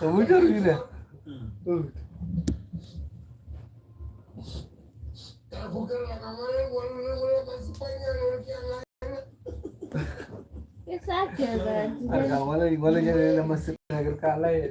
Bener gila. Harga wala jadi nama sekarang kalah ya.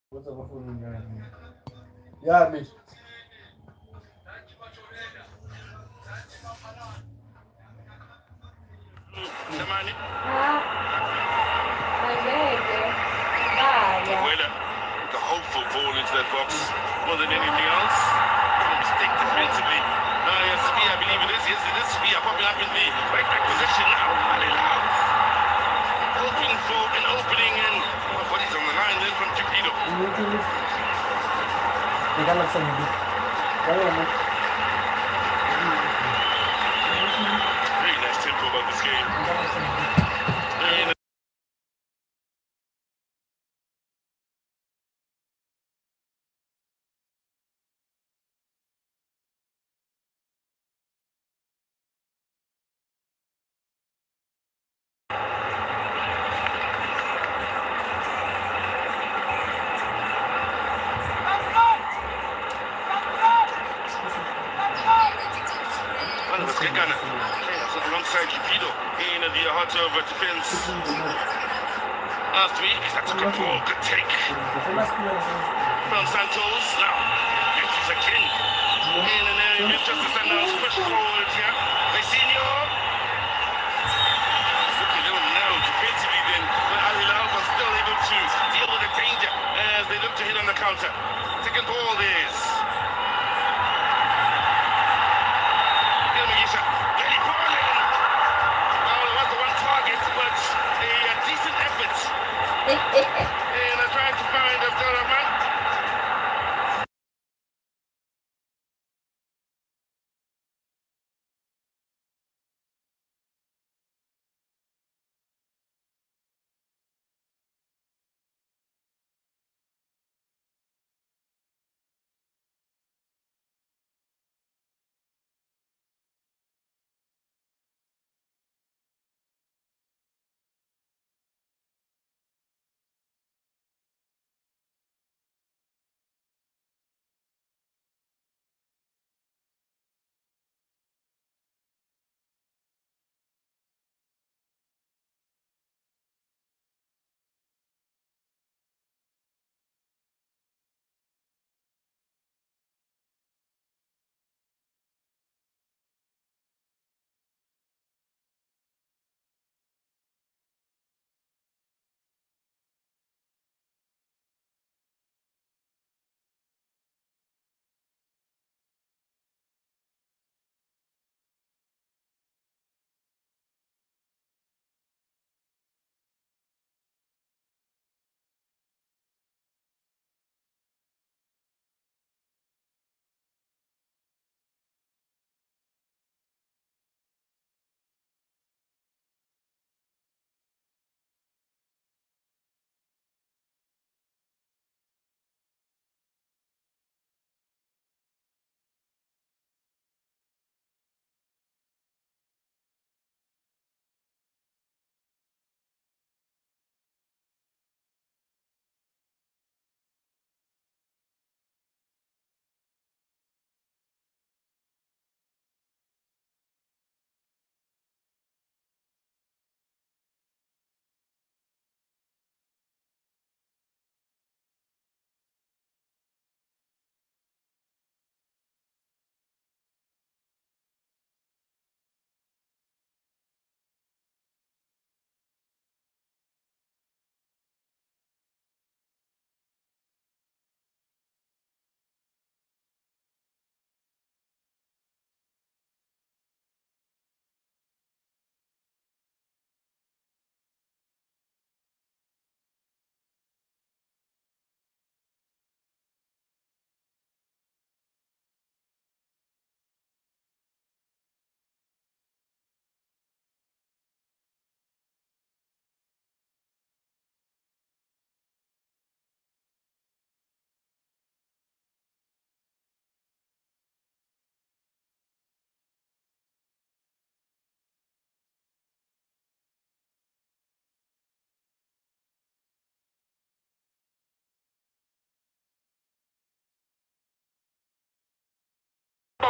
Yeah, me. Samani. The hopeful ball into that box more than anything else. A mistake defensively. Yes, I believe it is. Yes, it is. We are popping up in the right back position now. Hilal hoping for an opening, and what is on the line then from Cupido. Very nice tempo about this game. Alongside Cupido in the heart of defense last week. That's a good ball, good take from Santos. Now, this is again in an area of just the Sandowns push forward here. Vecino looking a little narrow defensively then, but Hilal was still able to deal with the danger as they look to hit on the counter. Second ball is and I'm trying to find Abdulrahman.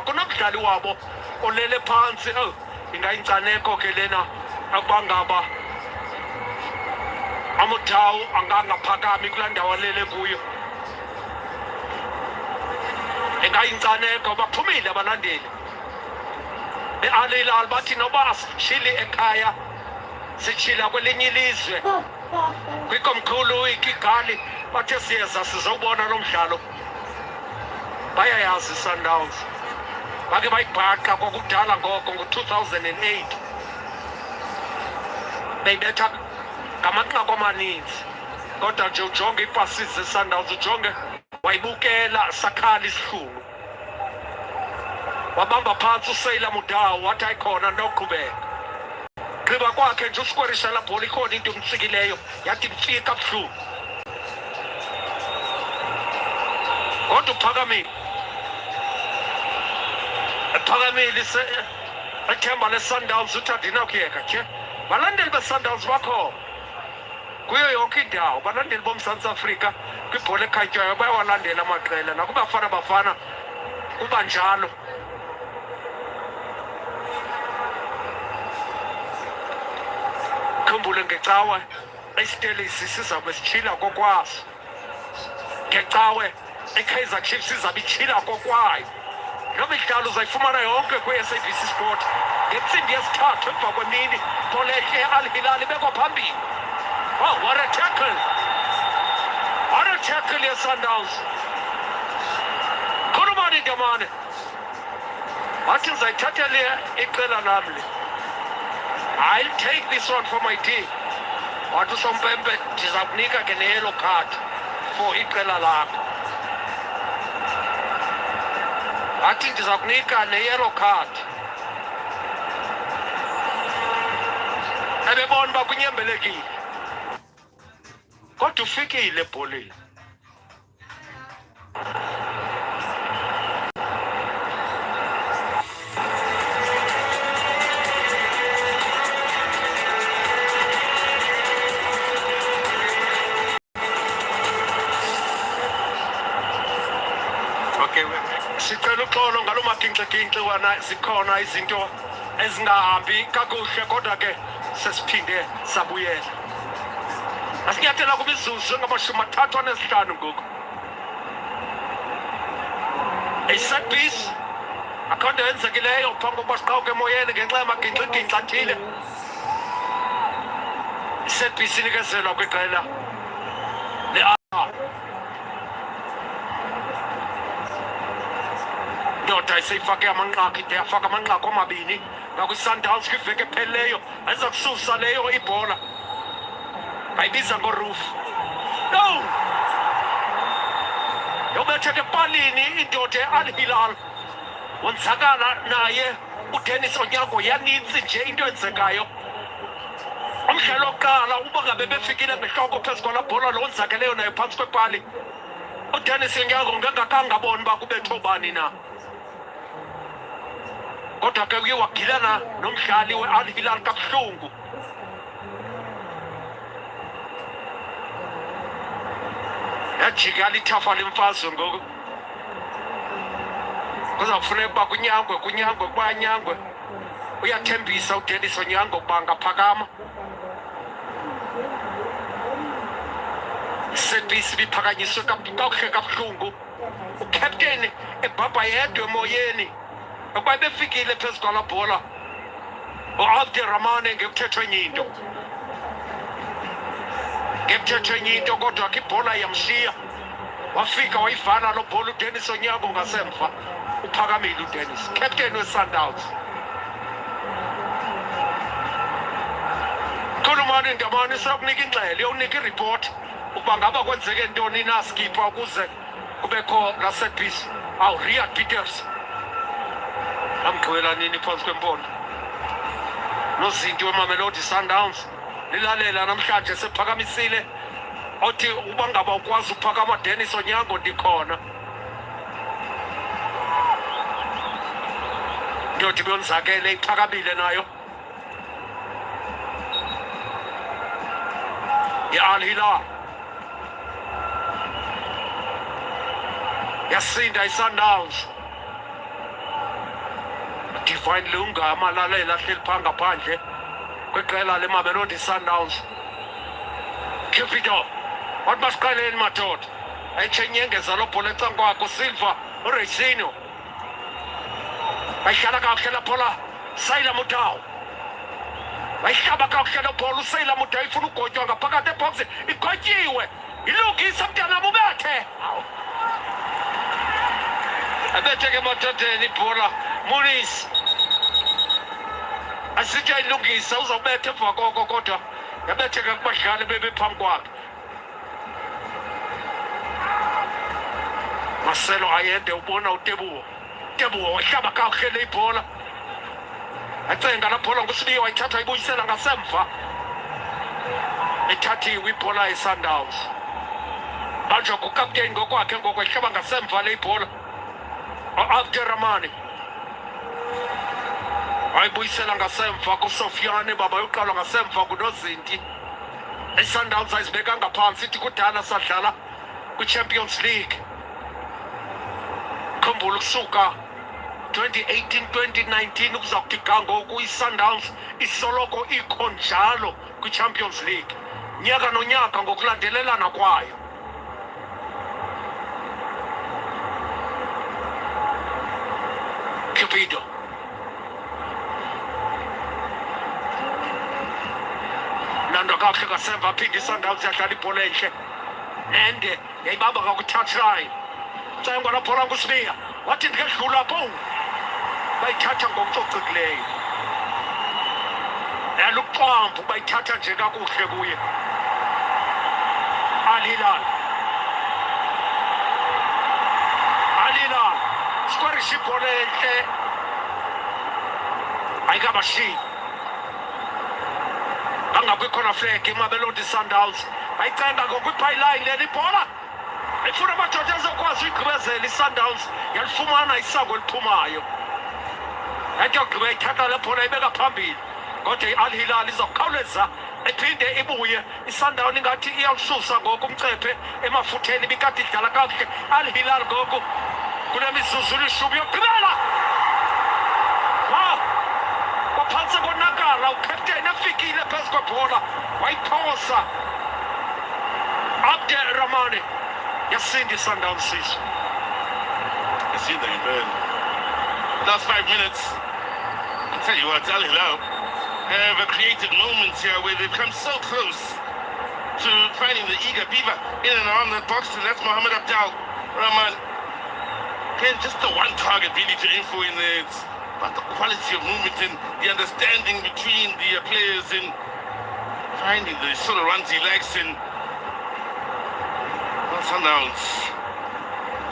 Kunomdlali wabo olele phansi ingayincaneko ke lena akubangaba amuthawu angangaphakami kulaa ndawo alele kuyo. engayincaneko baphumile abalandeli be-Al Hilal bathi noba sitshili ekhaya sitshila kwelinye ilizwe kwikomkhulu iKigali bathe siyeza sizowubona lo mdlalo bayayazi Sundowns bake bayibhaqa kwakudala ngoko ngo-2008 beyibetha ngamanqaku amaninzi kodwa nje ujonge ipasisi ze-Sundowns ujonge wayibukela sakhala isihlunu wabamba phantsi uSeyila Mudawu wathi ayikhona noqhubeka gqiba kwakhe nje usikwerisha la bhola ikhona into emtsikileyo yathi mfika buhlungu kodwa uphakamile ethemba le-Sundowns uthi andinakuyeka nje balandeli be-Sundowns bakho kuyo yonke indawo balandeli boMzantsi Afrika kwibhola ekhatywayo bayawalandela amaqela nakubafana bafana kuba njalo khumbule ngecawe isitelisi sizawube sitshila kokwaso ngecawe iKaizer Chiefs izawube itshila kokwayo lo midlalo uzayifumana yonke kwi-SABC Sport ngentsimbi yesithathu emva kwemini bolehle Al Hilal ibekwa phambili. Oh, what a tackle! What a tackle ye-Sundowns. Khulumani ntamane wathi ndizayithathele iqela lam le. I'll take this one for my team. Wathi uSompempe ndiza kunika ke ne-yellow card for iqela lakho. Wathi ndiza kunika ne-yellow card. Ebebona uba kunyembelekile kodwa ufikile ebholeni. Okay, sicela uxolo ngalo maginxiginxi wana zikhona izinto ezingahambi kakuhle kodwa ke sesiphinde sabuyela. Asinyathela kumizuzu engama-35 ngoku. A-set piece akho nto yenzekileyo phambi kokuba siqawuke emoyeni ngenxa yamagingxigingxi athile. I-set piece inikezelwa kwiqela le-Al. Ndoda iseyifake amanqaku ide yafaka amanqaku amabini nakwi-Sundowns kwiveki ephelileyo ayiza kususa leyo ibhola ayibiza ngoroof. No! Yobetheke epalini indoda e-Al Hilal wonzakala naye uDennis Onyango yanintsi nje into enzekayo. Umdlalo wokuqala uba ngabe befikile ngehloko phezu kwalaa bhola lo wonzakeleyo naye phantsi kwepali uDennis Onyango ngengakangaboni uba kubethe ubani na kodwa ke uye wagilana nomdlali we-Al Hilal kabuhlungu. Yajika lithafa lemfazwe ngoku kuzawufuneka uba kunyangwe kwanyangwe. Uyathembisa uDennis Onyango ukuba ngaphakama. Set-piece ibiphakanyiswe kakuhle kabuhlungu. Ukapteni ebhabha yedwa emoyeni ukuba befikile phezu kwalaa bhola u-Abdirahmane ngekuthethwa enye into. Ngekuthethwa enye into kodwa ke ibhola yamshiya wafika wayivala lo bhola uDennis Onyango ngasemva. Uphakamile uDennis, captain we-Sundowns. Khulumani ntamane sakunika ingxelo yowunika iripoti ukuba ngaba kwenzeke ntoni na skipper ukuze kubekho la set piece. Awu Riyad Peters amgqibela nini phantsi kwempondo nozinti weMamelodi Sundowns lilalela namhlanje sephakamisile othi uba ngaba ukwazi uphakama Dennis Onyango ndikhona. Ndoda ibiyonzakele iphakamile nayo i-Al Hilal yasinda i-Sundowns. Divine Lunga amalalela ahleli phaa ngaphandle kweqela leMamelodi Sundowns. Keep it up. Wathi masiqaleni madoda ayitshenyengeza lo bhola ecankwakho Silva uRacino bayidlala kakuhle la bola Sayila Mutau bayihlaba kakuhle la bola uSayila Mutau ifuna ugotywa ngaphakathi ebox igotyiwe ilungisa mntana mubethe abethe ke mathatheni ibhola Munis asithi ayilungisa uzawubetha emva koko kodwa yabethe ke kubadlali bebephambi kwakhe Marcelo Ayende ubona uTebuo wahlaba kakuhle le ibhola acenga la bhola nguSibiya wayithatha ibuyisela ngasemva ethathiwe ibhola yeSundowns manje ukapteni ngokwakhe ngokwehlaba ngasemva le ibhola Abderrahmane ayibuyisela ngasemva kuSofiane baba yoqala ngasemva kuNozinti iSundowns ayizibeka ngaphansi ithi kudala sadlala kwiChampions League khumbula ukusuka 2018-2019 ukuza kuthi ngoku iSundowns isoloko ikho njalo kwiChampions League nyaka nonyaka ngokulandelelana kwayo Cupido Nando kakuhle ngasemva aphinde iSundowns yadlala ibhola enhle ende yayibamba kakutouch line Cengwa la bhola nguSibiya wathi ndikadlula boom bayithatha ngokucocekileyo yaluqambu bayithatha nje kakuhle kuye Hilal squarish ibhola enhle ayikabashi angakwikhona flag iMamelodi Sundowns bayicenga ngokwibyline leli bhola ifuna amadoda azokwazi uyigqibezela iSundowns yalifumana isango eliphumayo yathi yogqiba ithatha le bhola ibeka phambili kodwa Hilal izokhawuleza ephinde ibuye iSundowns ingathi iyawususa ngoku umcephe emafutheni ibikade idlala kakuhle Hilal ngoku kunemizuzu elishumi yokugqibela kwaphantsi konakala ukapteni efikile phezu kwebhola wayiphosa Abderrahmane yasinda iSundowns sizwe Yasinda impela last 5 minutes I'll tell you what Hilal have created moments here where they've come so close to finding the eager beaver in and around that box, and that's Mohamed Abderrahmane. Again, just the one target really to aim for in there. It's about the quality of movement and the understanding between the players and finding the sort of runs he likes and Sundowns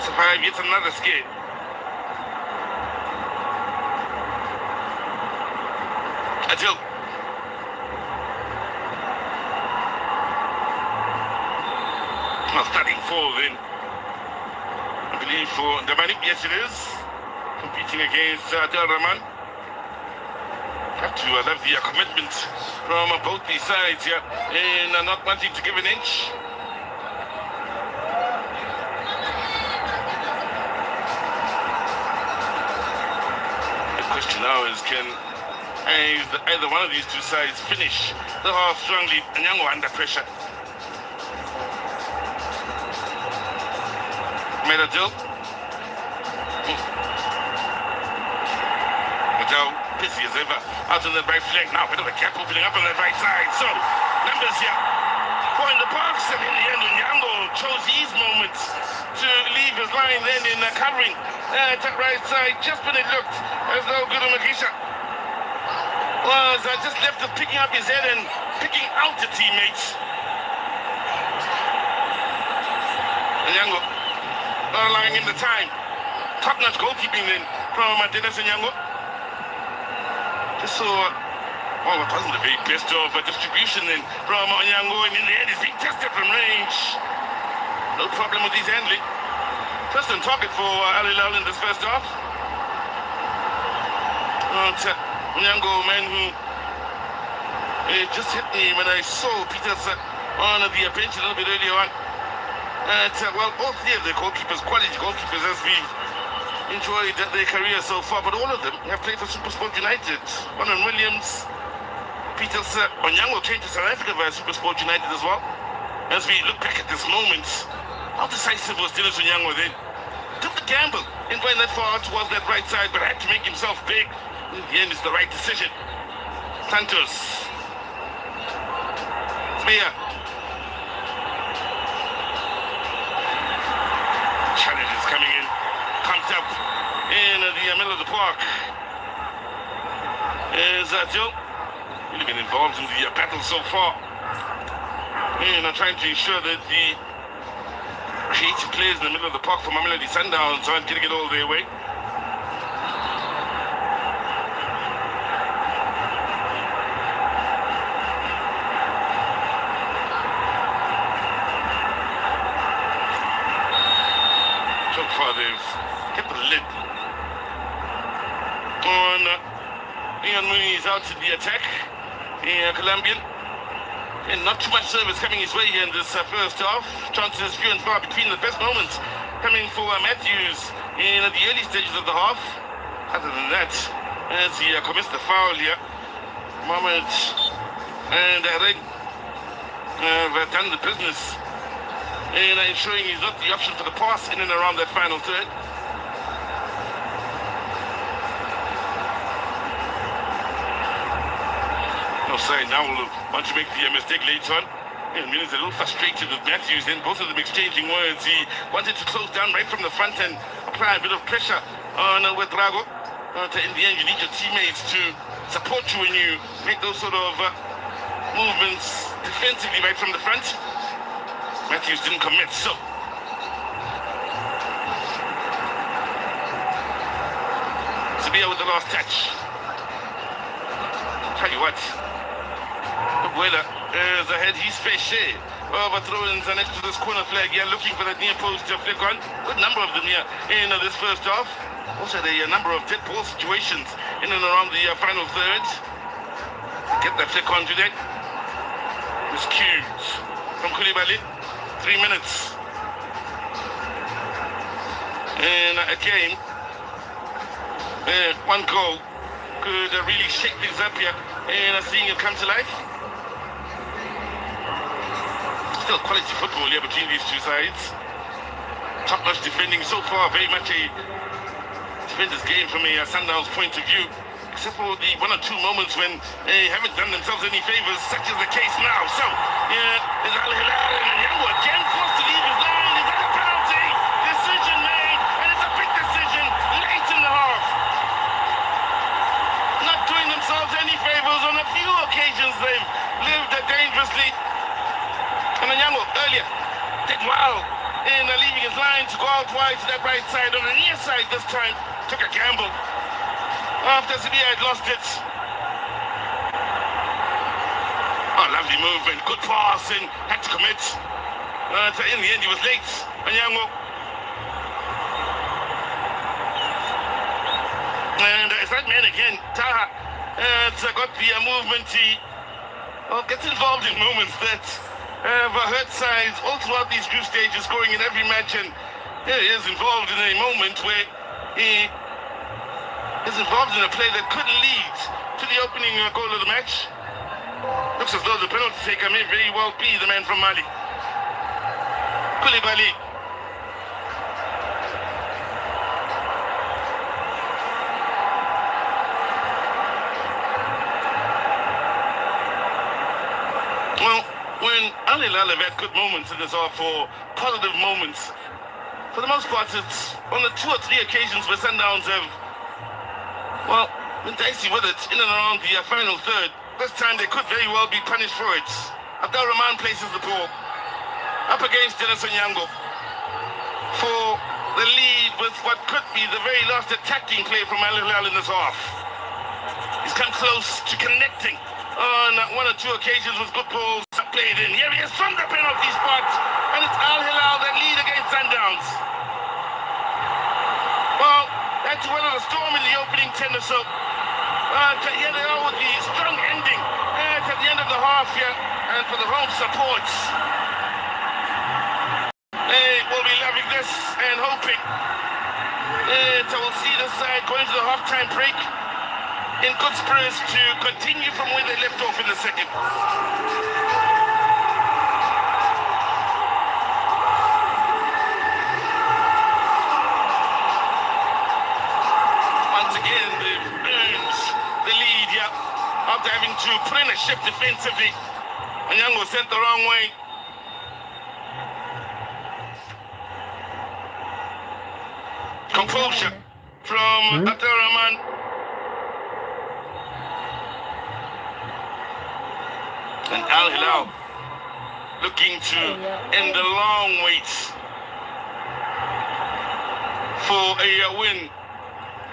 survive yet another scare. Adil. Well, starting four then. I believe for Damani, yes it is. Competing against Abderrahmane. Have to love the commitment from both these sides here and not wanting to give an inch. The question now is can either one of these two sides finish the half strongly and Nyango under pressure. Made a deal. Now busy as ever out on the right flank now, bit of a gap opening up on the right side. So numbers here for in the box, and in the end Nyango chose his moments to leave his line then in covering at the right side just when it looked as though Guru Makisha was just left of picking up his head and picking out the teammates. Nyango allowing him the time. Top-notch goalkeeping then from Dennis Nyango. Just so, well, it wasn't the very best of distribution then from Nyango, and in the end he's being tested from range. No problem with his handling. First on target for Hilal in this first half. Nyango, man, who just hit me when I saw Peters on the bench a little bit earlier on. Well, all three of the goalkeepers, quality goalkeepers, as we've enjoyed their career so far, but all of them have played for SuperSport United. Onan Williams, Peters, Onyango came to South Africa via SuperSport United as well. As we look back at this moment, how decisive was Dennis Onyango then? took the gamble in going that far towards that right side, but had to make himself big. In the end, it's the right decision. Santos. Spear. Challenge is coming in. Comes up in the middle of the park. Is Joe really been involved in the battle so far? And trying to ensure that the creative players in the middle of the park for Mamelodi Sandowns aren't getting it all their way. So far they've kept the lid on Ian Mooney is out to the attack. Colombian. And not too much service coming his way here in this first half. Chances few and far between. The best moments coming for Matthews in the early stages of the half. Other than that, as he commits the foul here, Mohamed and Reg have done the business in ensuring he's not the option for the pass in and around that final third. Side now will want to make the mistake later on. And Miller's a little frustrated with Matthews. Then both of them exchanging words. He wanted to close down right from the front and apply a bit of pressure on Ouedraogo. In the end, you need your teammates to support you when you make those sort of movements defensively right from the front. Matthews didn't commit, so Sabia with the last touch. Tell you what. Weather is ahead, he's fair share. Overthrows next to this corner flag here, looking for that near post flick on. Good number of them here in this first half. Also, there are a number of dead ball situations in and around the final third. Get that flick on today. This cues from Koulibaly. 3 minutes. And a game. One goal could really shake things up here. And seeing it come to life. Still quality football here between these two sides. Top-notch defending so far, very much a defender's game from a Sandowns point of view, except for the one or two moments when they haven't done themselves any favors, such is the case now. So, is Hilal and Yango again forced to leave his line? Is that a penalty? Decision made, and it's a big decision late in the half. Not doing themselves any favors. On a few occasions they've lived dangerously. And Anyango earlier did well in leaving his line to go out wide to that right side. On the near side this time, took a gamble after Sabia had lost it. Oh, lovely movement, good pass, and had to commit. In the end, he was late. Anyango. And it's that man again, Taha, has got the movement. He gets involved in moments that have hurt sides all throughout these group stages, scoring in every match, and he is involved in a moment where he is involved in a play that could lead to the opening goal of the match. Looks as though the penalty taker may very well be the man from Mali, Koulibaly. Well, when Hilal have had good moments in this half, or positive moments, for the most part, it's on the 2 or 3 occasions where Sandowns have, well, been dicey with it in and around the final third. This time they could very well be punished for it. Abdel Rahman places the ball up against Dennis Onyango for the lead with what could be the very last attacking play from Hilal in this half. He's come close to connecting on 1 or 2 occasions with good balls played in. Here he is from the penalty spot, and it's Hilal that lead against Sandowns. Well, that's one of the storm in the opening 10 or so. Here they are with the strong ending at the end of the half here, and for the home supports. They will be loving this and hoping that we'll see this side going to the halftime break in good spirits to continue from where they left off in the second. to put in a shift defensively. Anyango sent the wrong way. Composure from Abdelrahman. And Al Hilal looking to end the long wait for a win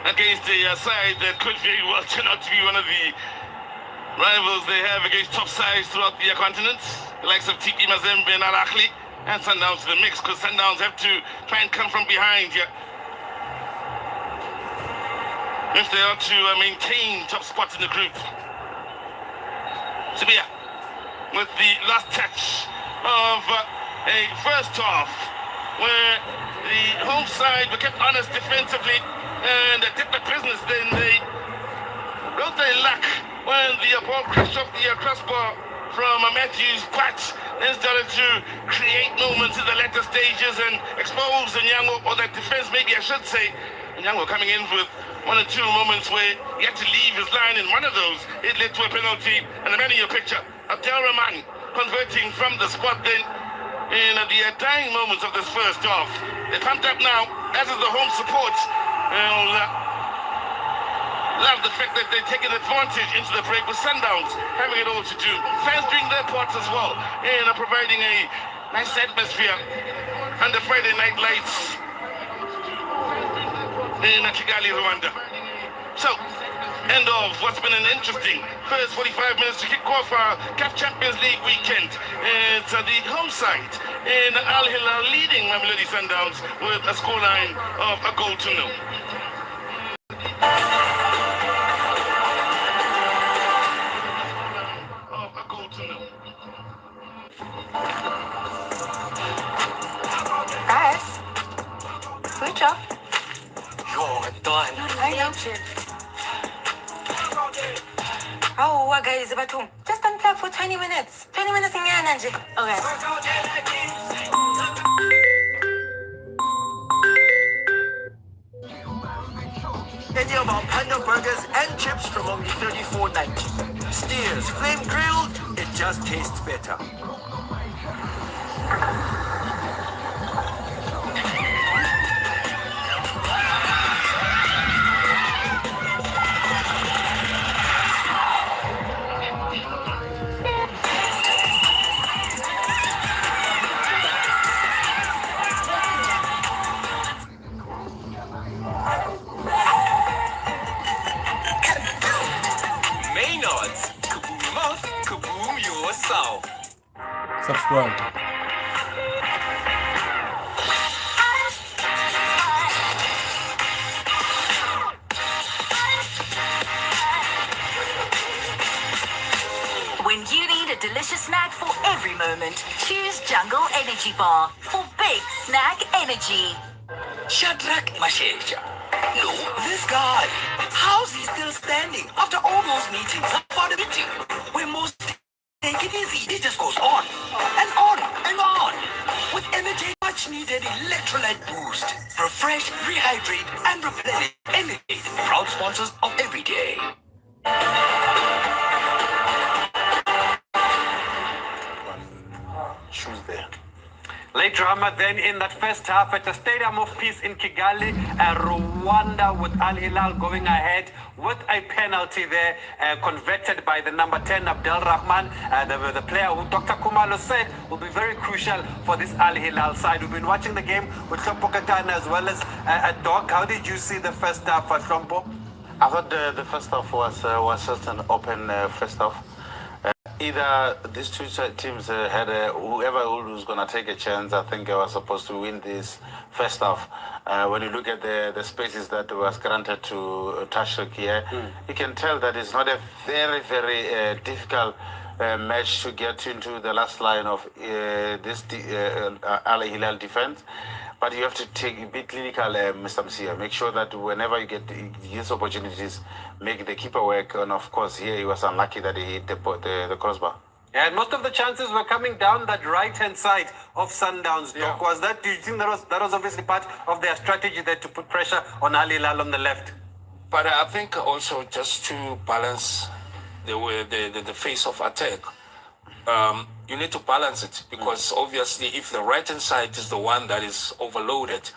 against a side that could very well turn out to be one of the rivals they have against top sides throughout the continent, the likes of TP Mazembe and Al Ahly, and Sandowns to the mix, because Sandowns have to try and come from behind here if they are to maintain top spots in the group. Sabia with the last touch of a first half where the home side were kept honest defensively and did the business. Then they wrote their luck when the ball crashed off the crossbar from Matthew's patch and started to create moments in the latter stages and expose Nyango, or that defense maybe I should say. Nyango coming in with 1 or 2 moments where he had to leave his line. In one of those, it led to a penalty. And the man in your picture, Abdelrahman, converting from the spot then in the dying moments of this first half. They're pumped up now, as is the home support. Love the fact that they're taking advantage into the break with Sandowns having it all to do. Fans doing their parts as well in providing a nice atmosphere under Friday night lights in Kigali, Rwanda. So, end of what's been an interesting first 45 minutes to kick off our CAF Champions League weekend. It's the home side in Al Hilal leading Mamelodi Sandowns with a scoreline of 1-0. Guys, switch off. You're done. I know. Oh, what guys about home? Just unplug for 20 minutes. 20 minutes in energy. Okay. Any of our panda burgers and chips from only $34.90. Steers, flame grilled, it just tastes better. Subscribe. When you need a delicious snack for every moment, choose Jungle Energy Bar for big snack energy. Shadrach Mashesha. No, this guy. How's he still standing after all those meetings about a meeting where most take it easy? He just goes on and on and on with energy, much needed electrolyte boost. Refresh, rehydrate, and replenish. Energy, proud sponsors of Everyday. Shoes there. Late drama then in that first half at the Stadium of Peace in Kigali, Rwanda, with Al Hilal going ahead with a penalty there, converted by the number 10, Abdelrahman, the player who Dr. Kumalo said will be very crucial for this Al Hilal side. We've been watching the game with Shompo Katana as well as Doc. How did you see the first half for Shompo? I thought the first half was just an open first half. Either these two teams had whoever was going to take a chance. I think I was supposed to win this first half. When you look at the spaces that was granted to Tashik here, you can tell that it's not a very, very difficult match to get into the last line of this Al Hilal defense. But you have to be clinical, Mr. Msia. Make sure that whenever you get these opportunities, make the keeper work. And of course, here he was unlucky that he hit the crossbar. Yeah, and most of the chances were coming down that right-hand side of Sandowns. Yeah. Was that? Do you think that was obviously part of their strategy there to put pressure on Al Hilal on the left? But I think also just to balance the face of attack, you need to balance it, because obviously if the right hand side is the one that is overloaded,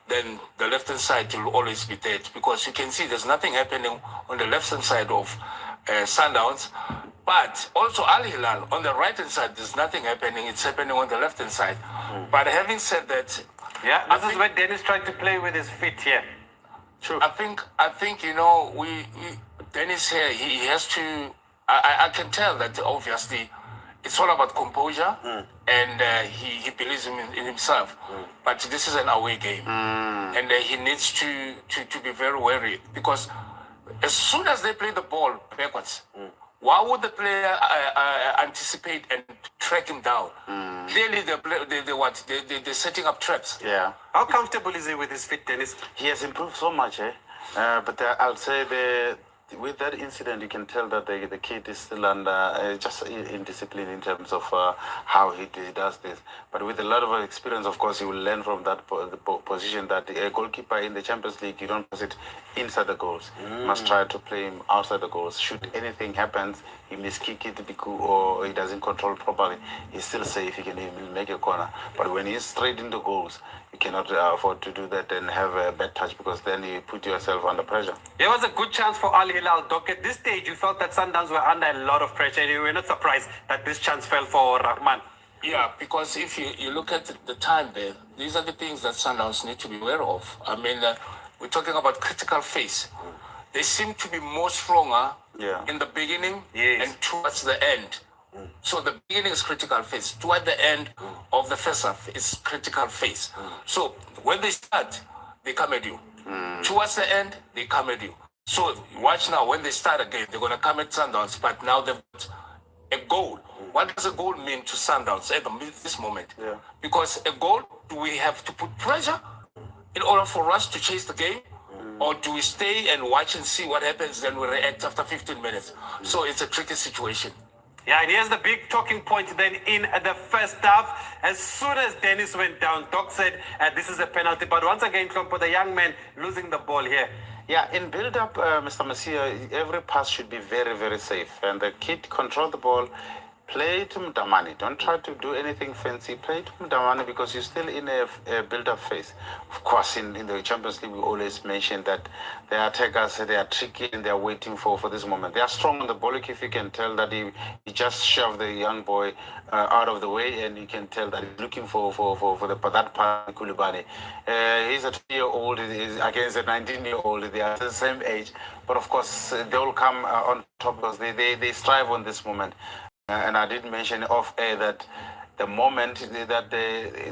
then the left hand side will always be dead, because you can see there's nothing happening on the left hand side of Sandowns, but also Al Hilal on the right hand side, there's nothing happening, it's happening on the left hand side. But having said that, yeah, this is where Dennis tried to play with his feet here. True. I think you know, we Dennis here, he has to. I can tell that obviously it's all about composure, and he believes in himself. But this is an away game, and he needs to be very wary, because as soon as they play the ball backwards, why would the player anticipate and track him down? Clearly, they're setting up traps. Yeah. How comfortable is he with his feet, Dennis? He has improved so much, eh? But I'll say with that incident, you can tell that the kid is still under just indiscipline in terms of how he does this. But with a lot of experience, of course, he will learn from that position that a goalkeeper in the Champions League, you don't pass it inside the goals. You must try to play him outside the goals. Should anything happens, he must kick it or he doesn't control properly, he's still safe. He can even make a corner. But when he's straight into goals, you cannot afford to do that and have a bad touch, because then you put yourself under pressure. There was a good chance for Al Hilal, Doc. At this stage, you felt that Sundowns were under a lot of pressure, and you were not surprised that this chance fell for Rahman. Yeah, because if you look at the time there, these are the things that Sundowns need to be aware of. I mean, we're talking about critical phase. They seem to be more stronger in the beginning and towards the end. So the beginning is critical phase. Toward the end of the first half is critical phase. So when they start, they come at you. Towards the end, they come at you. So watch now, when they start again, they're going to come at Sundowns, but now they've got a goal. What does a goal mean to Sundowns at this moment? Because a goal, do we have to put pressure in order for us to chase the game? Or do we stay and watch and see what happens, then we react after 15 minutes? So it's a tricky situation. Yeah, and here's the big talking point then in the first half. As soon as Dennis went down, Doc said this is a penalty. But once again, Klompo, the young man losing the ball here. Yeah, in build-up, Mr. Masia, every pass should be very, very safe. And the kid control the ball, play to Mdamani. Don't try to do anything fancy. Play to Mdamani, because you're still in a build-up phase. Of course, in the Champions League, we always mention that the attackers, they are tricky and they are waiting for this moment. They are strong on the ball. If you can tell that he just shoved the young boy out of the way, and you can tell that he's looking for that part, Kulibani. He's a 2-year-old, he's against a 19-year-old. They are the same age. But of course, they will come on top, because they strive on this moment. And I did mention off air that the moment that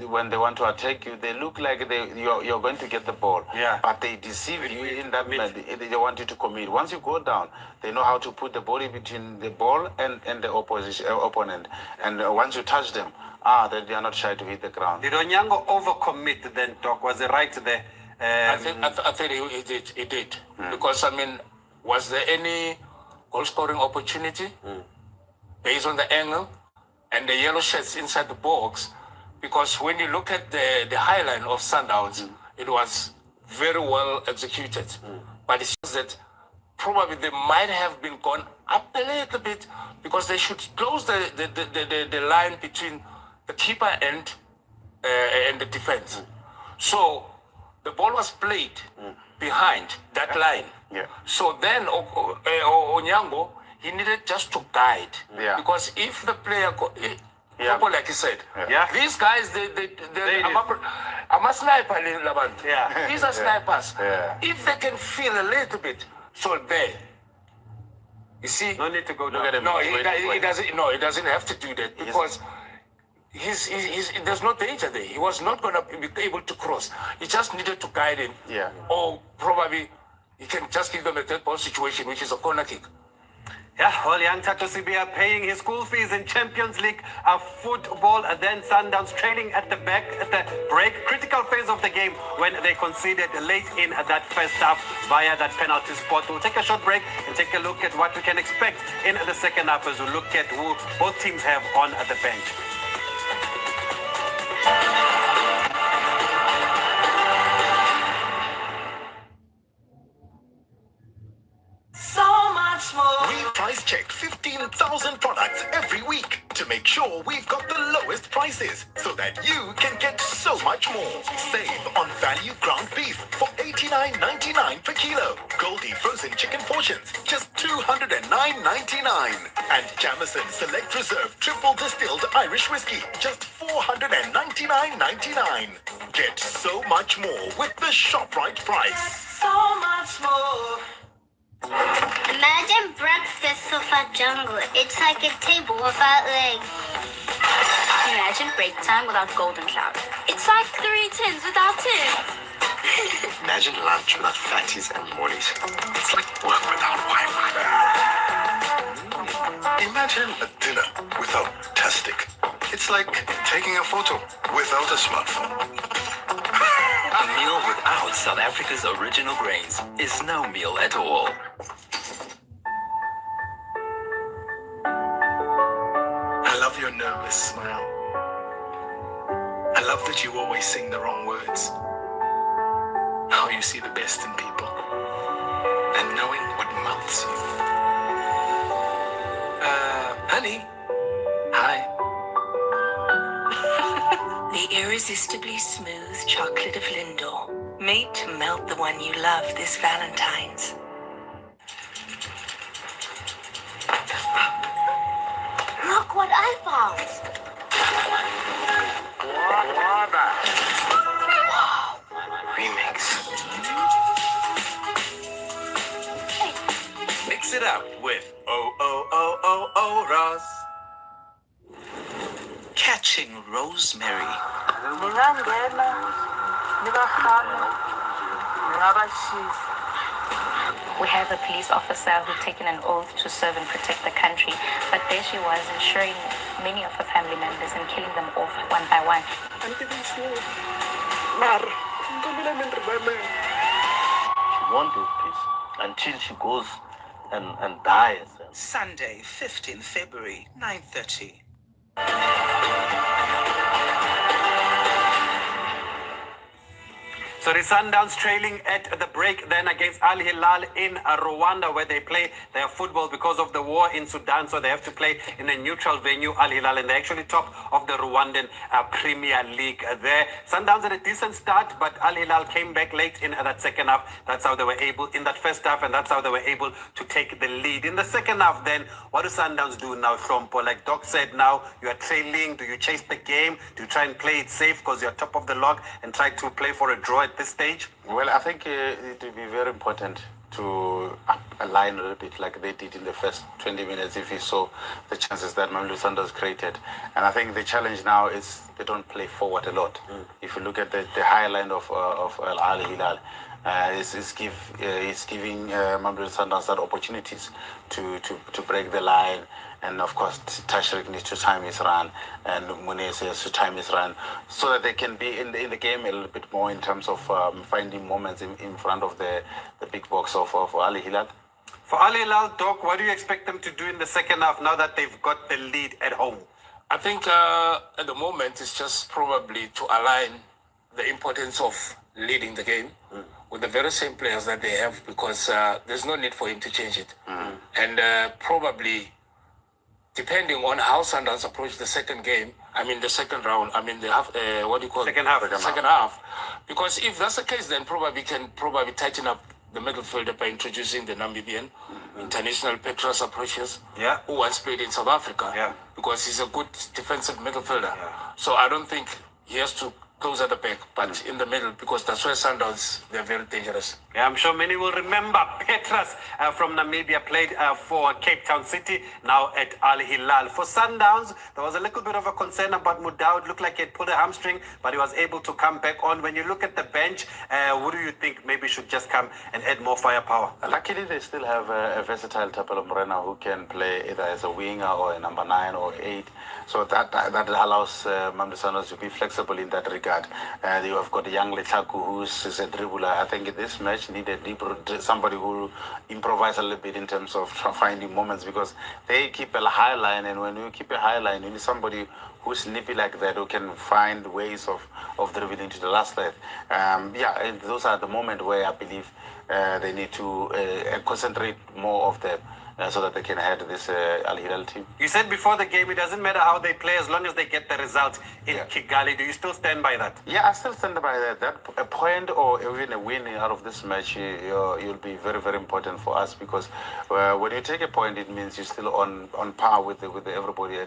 when they want to attack you, they look like you're going to get the ball. Yeah. But they deceive you in that they want you to commit. Once you go down, they know how to put the body between the ball and the opponent. And once you touch them, they are not shy to hit the ground. Did Onyango overcommit then, Doc? Was it right there? I think he did. Because, I mean, was there any goal-scoring opportunity? Based on the angle and the yellow shirts inside the box, because when you look at the highline of Sundowns, it was very well executed. But it shows that probably they might have been gone up a little bit, because they should close the line between the keeper and the defense. So the ball was played behind that line. So then Onyango, he needed just to guide, because if the player, like he said, these guys, I'm a sniper, these are snipers. If they can feel a little bit, so there. You see, no need to go down. Look at him. No, he doesn't. No, he doesn't have to do that, because there's no danger there. He was not going to be able to cross. He just needed to guide him. Or probably he can just give them a third ball situation, which is a corner kick. Yeah, well, young Tato Sibia paying his school fees in Champions League football, then Sundowns trailing at the back at the break. Critical phase of the game when they conceded late in that first half via that penalty spot. We'll take a short break and take a look at what we can expect in the second half as we look at who both teams have on the bench. So much much more. We price check 15,000 products every week to make sure we've got the lowest prices so that you can get so much more. Save on value ground beef for $89.99 per kilo. Goldie frozen chicken portions, just $209.99. And Jameson Select Reserve Triple Distilled Irish Whiskey, just $499.99. Get so much more with the ShopRite price. So much more. Imagine breakfast without jungle. It's like a table without legs. Imagine break time without Golden Cloud. It's like 3 tins without tins. Imagine lunch without fatties and mornies. It's like work without Wi-Fi. Imagine a dinner without Tastic. It's like taking a photo without a smartphone. A meal without South Africa's original grains is no meal at all. I love your nervous smile. I love that you always sing the wrong words. How you see the best in people. And knowing what melts you. Honey. Hi. The irresistibly smooth chocolate of Lindor, made to melt the one you love this Valentine's. Look what I found. Wow. Remix. Mix it up with Oh Ross. Catching rosemary. We have a police officer who'd taken an oath to serve and protect the country, but there she was ensuring many of her family members and killing them off one by one. She won't do peace until she goes and dies. Sunday, 15th February, 9:30. So the Sandowns trailing at the break then against Al Hilal in Rwanda, where they play their football because of the war in Sudan. So they have to play in a neutral venue, Al Hilal, and they're actually top of the Rwandan Premier League there. Sandowns had a decent start, but Al Hilal came back late in that second half. That's how they were able, in that first half, and that's how they were able to take the lead. In the second half then, what do Sandowns do now, Shompo? Like Doc said, now you are trailing. Do you chase the game? Do you try and play it safe because you're top of the log and try to play for a draw at this stage? Well, I think it will be very important to align a little bit like they did in the first 20 minutes if you saw the chances that Mamelodi Sandowns created. And I think the challenge now is they don't play forward a lot. If you look at the high line of Al Hilal, it's giving Mamelodi Sandowns that opportunities to break the line. And of course, Tashrik needs to time his run, and Munez has to time his run, so that they can be in the game a little bit more in terms of finding moments in front of the big box of Al Hilal. For Al Hilal, Doc, what do you expect them to do in the second half now that they've got the lead at home? I think at the moment it's just probably to align the importance of leading the game with the very same players that they have, because there's no need for him to change it. And probably, depending on how Sundowns approach the second game, the second round, the half, what do you call second half. Second half. Because if that's the case, then probably can tighten up the midfielder by introducing the Namibian international Petros approaches, who once played in South Africa, because he's a good defensive midfielder. So I don't think he has to close at the back, but in the middle, because that's where Sundowns, they're very dangerous. Yeah, I'm sure many will remember Petras from Namibia played for Cape Town City, now at Al Hilal. For Sundowns, there was a little bit of a concern about Mudau. It looked like he had pulled a hamstring, but he was able to come back on. When you look at the bench, who do you think maybe should just come and add more firepower? Luckily, they still have a versatile Tapelo Morena who can play either as a winger or a number 9 or 8. So that allows Mamelodi Sundowns to be flexible in that regard. You have got a young Letaku who's a dribbler. I think this match needed somebody who improvise a little bit in terms of finding moments, because they keep a high line, and when you keep a high line, you need somebody who's snippy like that, who can find ways of dribbling to the last third. And those are the moments where I believe they need to concentrate more of them. So that they can head this Al Hilal team. You said before the game, it doesn't matter how they play as long as they get the results in Kigali. Do you still stand by that? Yeah, I still stand by that. That a point or even a win out of this match, you'll be very, very important for us because when you take a point, it means you're still on par with everybody.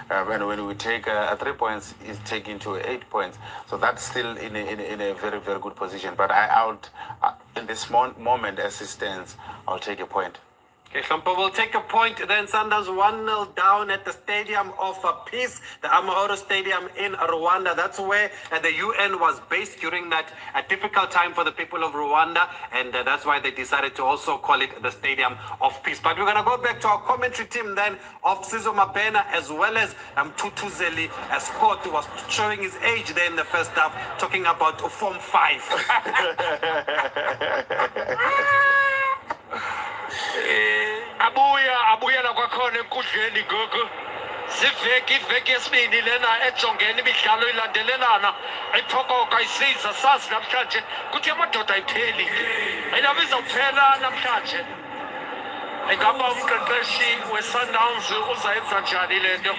And when we take 3 points, it's taken to 8 points. So that's still in a very, very good position. But in this moment, as it stands, I'll take a point. Okay, Shampo will take a point. Then Sandowns 1-0 down at the Stadium of Peace, the Amahoro Stadium in Rwanda. That's where the UN was based during that difficult time for the people of Rwanda. And that's why they decided to also call it the Stadium of Peace. But we're going to go back to our commentary team then of Sizo Mapena as well as Tutuzeli. Scott was showing his age there in the first half, talking about Form 5. abuya la kwakhona enkundleni gogo iveki yesibini lena ejongene imidlalo ilandelelana iphokoka isiza sazi namhlanje kuthi amadoda ayipheli ayinabo izawuphela namhlanje ingaba umqeqeshi we-Sundowns uzayenza njani le nto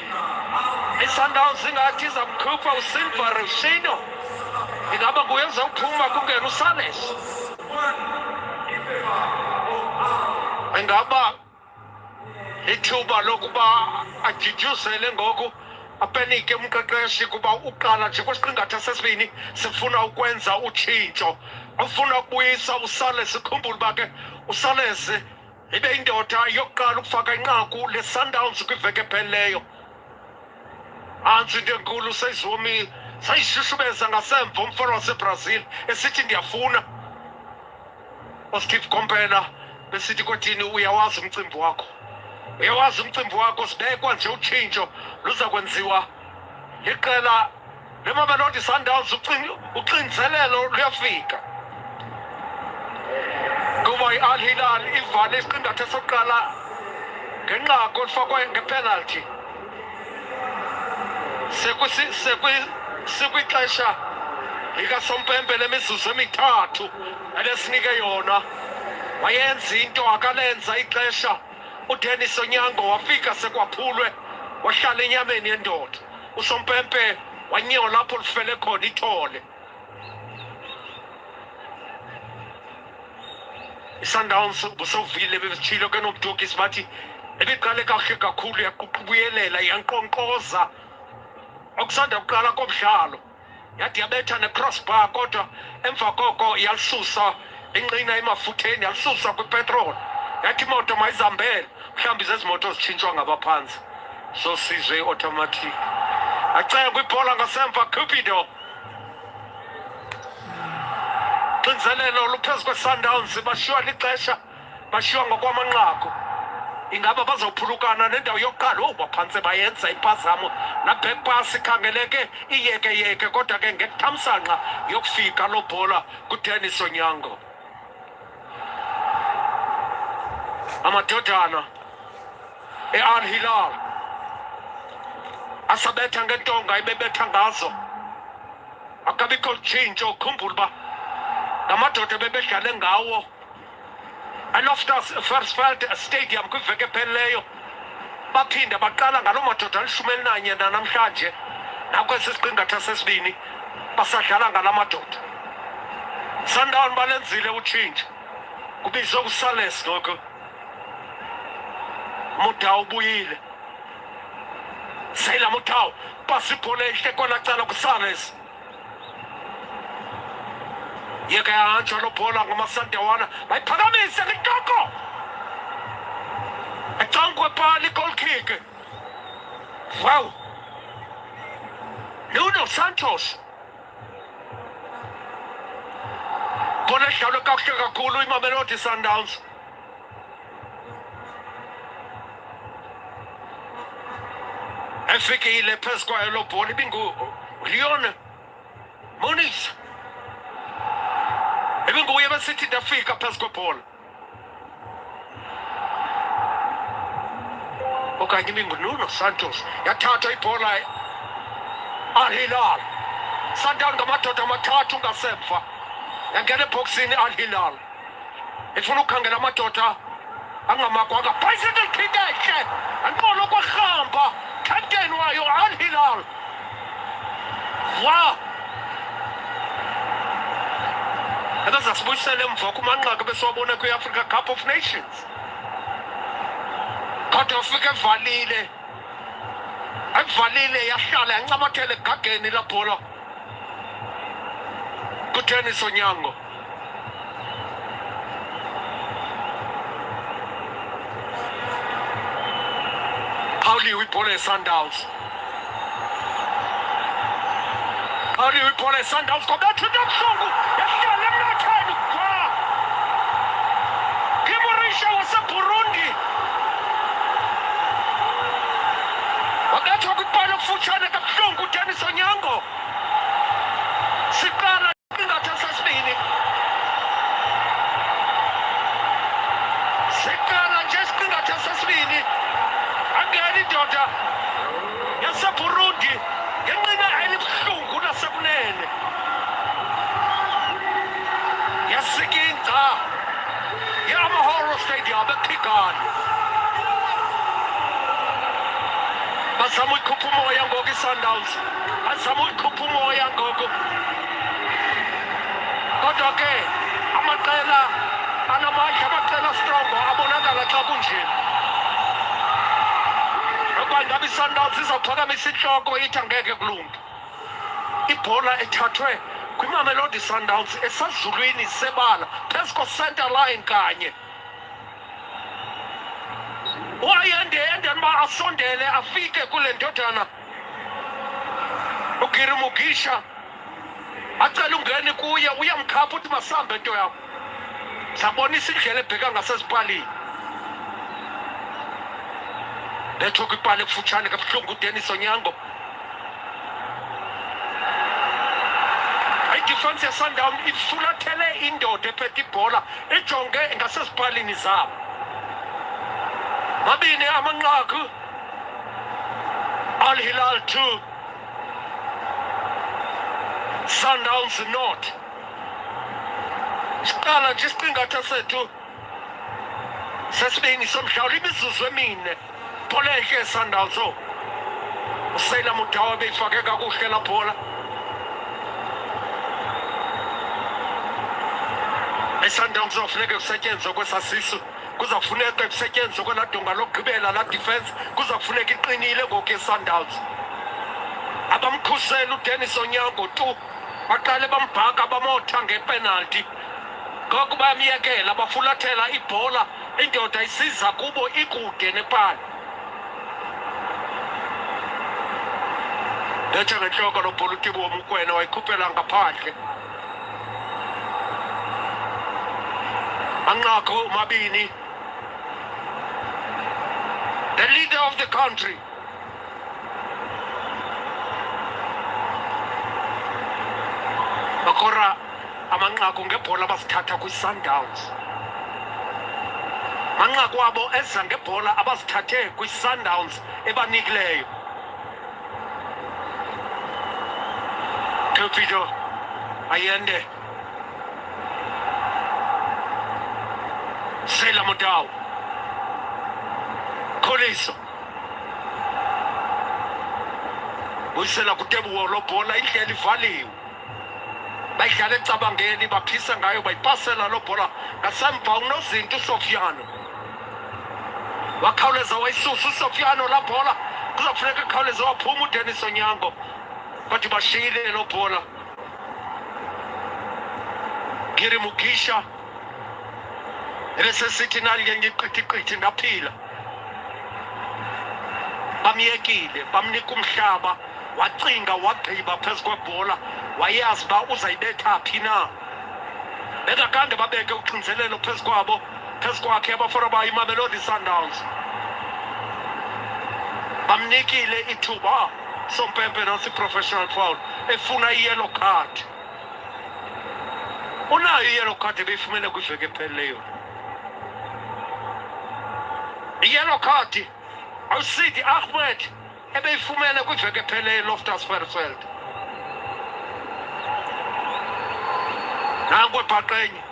i-Sundowns ingathi izamkhupha usilver ushino ingaba nguye uzawuphuma kungena usales ingaba ithuba lokuba ajijuzele ngoku apenike umqeqeshi kuba uqala nje kwesiqingatha sesibini sifuna ukwenza utshintsho ufuna ukubuyisa uSales ukhumbule uba ke uSales ibe indoda yokuqala ukufaka inqaku le-Sundowns kwiveki ephelileyo antsi into enkulu seyizomi sayishushubeza ngasemva umfana waseBrazil esithi ndiyafuna uSteve Kompela besithi kodini uyawazi umcimbi wakho sibekwa nje utshintsho luza kwenziwa iqela leMamelodi Sundowns uxinzelelo luyafika kuba i-Al Hilal ivale isiqingatha sokuqala ngenqaku olifakwe ngepenalty sekwixesha likasompempe lemizuzu emithathu elesinike yona wayenza into akalenza ixesha uDennis Onyango wafika sekwaphulwe wahlala enyameni yendoda usompempe wanyewa lapho lifele khona ithole iSundowns busovile bebetshilo ke nomdukisi bathi ebiqale kahle kakhulu yaququbuyelela yanqonqoza okusanda kuqala komdlalo yathi yabetha ne-crossbar kodwa emva koko yalisusa inqina emafutheni yalisusa kwipetrol yathi imoto mayizambele mhlawumbi zezimoto zitshintshwa ngabaphansi so sizwe automatic acela kwibhola ngasemva Cupido xinzelelo luphezu kwe-Sundowns bashiywa lixesha bashiywa ngokwamanqaku ingaba bazawuphulukana nendawo yokuqala baphantse bayenza impazamo na-back pass ikhangeleke iyeke kodwa ke ngekuthamsanqa yokufika loo bhola kuDennis Onyango amadodana e-Al Hilal asabetha ngentonga ibebetha ngazo akabikho tshintsho ukhumbule uba ngamadoda bebedlale ngawo eLoftus Versfeld Stadium kwiveki ephelileyo baphinda baqala ngaloo madoda ali-11 nanamhlanje nakwesi siqingatha sesibini basadlala ngala madoda Sundowns balenzile utshintsho kubizwe uSales ngoku Mutau ubuyile Sela Mutau pasipole ihle kona cala kuSales yeke yahanjwa lo bhola ngamasandawana bayiphakamise ngitoko ecangwe pali goal kick wow Nuno Santos bona idlalo kakuhle kakhulu iMamelodi Sundowns efikile phezu kwayo lo bhola ibinguLeon Moniz ebinguye besithi ndafika phezu kwebhola okanye ibinguNuno Santos yathathwa ibhola Al Hilal Sandowns ngamadoda amathathu ngasemva yangena eboxini Al Hilal ifuna ukukhangela amadoda angamakwaga bicycle kick ehle anqolo kwahamba captain wayo Al Hilal wow ebezasibuyisela emva kumanqaku besiwabona kwi-Africa Cup of Nations kodwa ufike evalile yahlala yancamathela egageni la bhola kuTennis Onyango Pauliwe ibhola ye-Sundowns Pauliwe ibhola ye-Sundowns kobathi ebuhlungu yahlala emnatheni Kimorisha waseBurundi wakathiwa kwibhola okufutshane kabuhlungu uTennis Onyango siqala ingathi sesibini siqala nje singathi sesibini angena indoda yaseBurundi ngenqina elibuhlungu nasekunene yasikinca yamahoro stadium eKigali bazama ukukhupha umoya ngoku iSundowns bazama ukukhupha umoya ngoku kodwa ke amaqela anamandla amaqela strong abonakala xa kunje ngoba ngabe iSundowns izawuphakamisa intloko ithi angeke kulunge ibhola ethathwe kwiMamelodi Sundowns esazulwini sebala phezu ko-center line kanye wayende ma asondele afike kule ndodana uGiri Mugisha acela ungene kuye uyamkhapha uthi masambe into yakho sabonisa indlela ebheka ngasezipalini letho kwipala ekufutshane kabuhlungu uTennis Onyango idefense yeSundowns ifulathele indoda ephethe ibhola ejonge ngasezipalini zabo mabini amanqaku Al Hilal 2 Sundowns not siqala nje isiqingatha sethu sesibini somdlalo imizuzu emine bhola enhle Sundowns usela Mutawa beyifake kakuhle la bhola iSundowns ofuneka kusetyenzwe kwesasisu kuzafuneka kusetyenzwe kweladunga lokugqibela la defense kuzafuneka iqinile ngoku iSundowns abamkhusela uTennis Onyango tu baqale bambhaka bamotha ngepenalty ngoku bayamyekela bafulathela ibhola indoda isiza kubo ikude nepala letha ngentloko lobhola uTibo Mokoena wayikhuphela ngaphandle manqaku mabini the leader of the country bakora amanqaku ngebhola abasithatha kwiSundowns manqaku abo eza ngebhola abasithathe kwiSundowns ebanikileyo Kelpido ayende Sela Mutawa Kholiso uyisela kuTebuwo lo bhola indlela ivaliwe bayidlala ecabangeni baphisa ngayo bayipasela lo bhola ngasemva unozinto uSofiano wakhawuleza wayisusa uSofiano la bhola kuzafuneka ekhawuleza waphuma uTennis Onyango kodwa bashiyile lo bhola Giri Mugisha ebesesithi nali ngiqithi ndaphila bamyekile bamnika umhlaba wacinga wagqiba phezu kwebhola wayazi uba uzayibetha phi na bekakhange babeke uxinzelelo phezu kwakhe abafana bayo iMamelodi Sundowns bamnikile ithuba sompempe nasi professional foul efuna i-yellow card unayo i-yellow card ebeyifumene kwiveki ephelileyo i-yellow card awusidi Ahmed ebeyifumene kwiveke ephele Loftus Versfeld. Nangu ebhaqenye.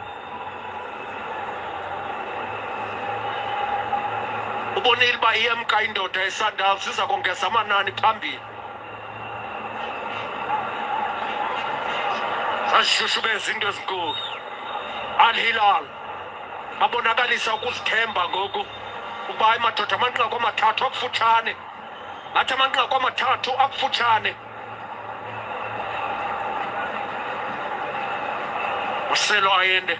Ubonile uba iyemka indoda eSundowns iza kongeza amanani phambili. Zasishushubeza into ezinkulu. Al-Hilal babonakalisa ukuzithemba ngoku ukuba amadoda amanqaku amathathu akufutshane. Ngathi amanqaku amathathu akufutshane. Marcelo Ayende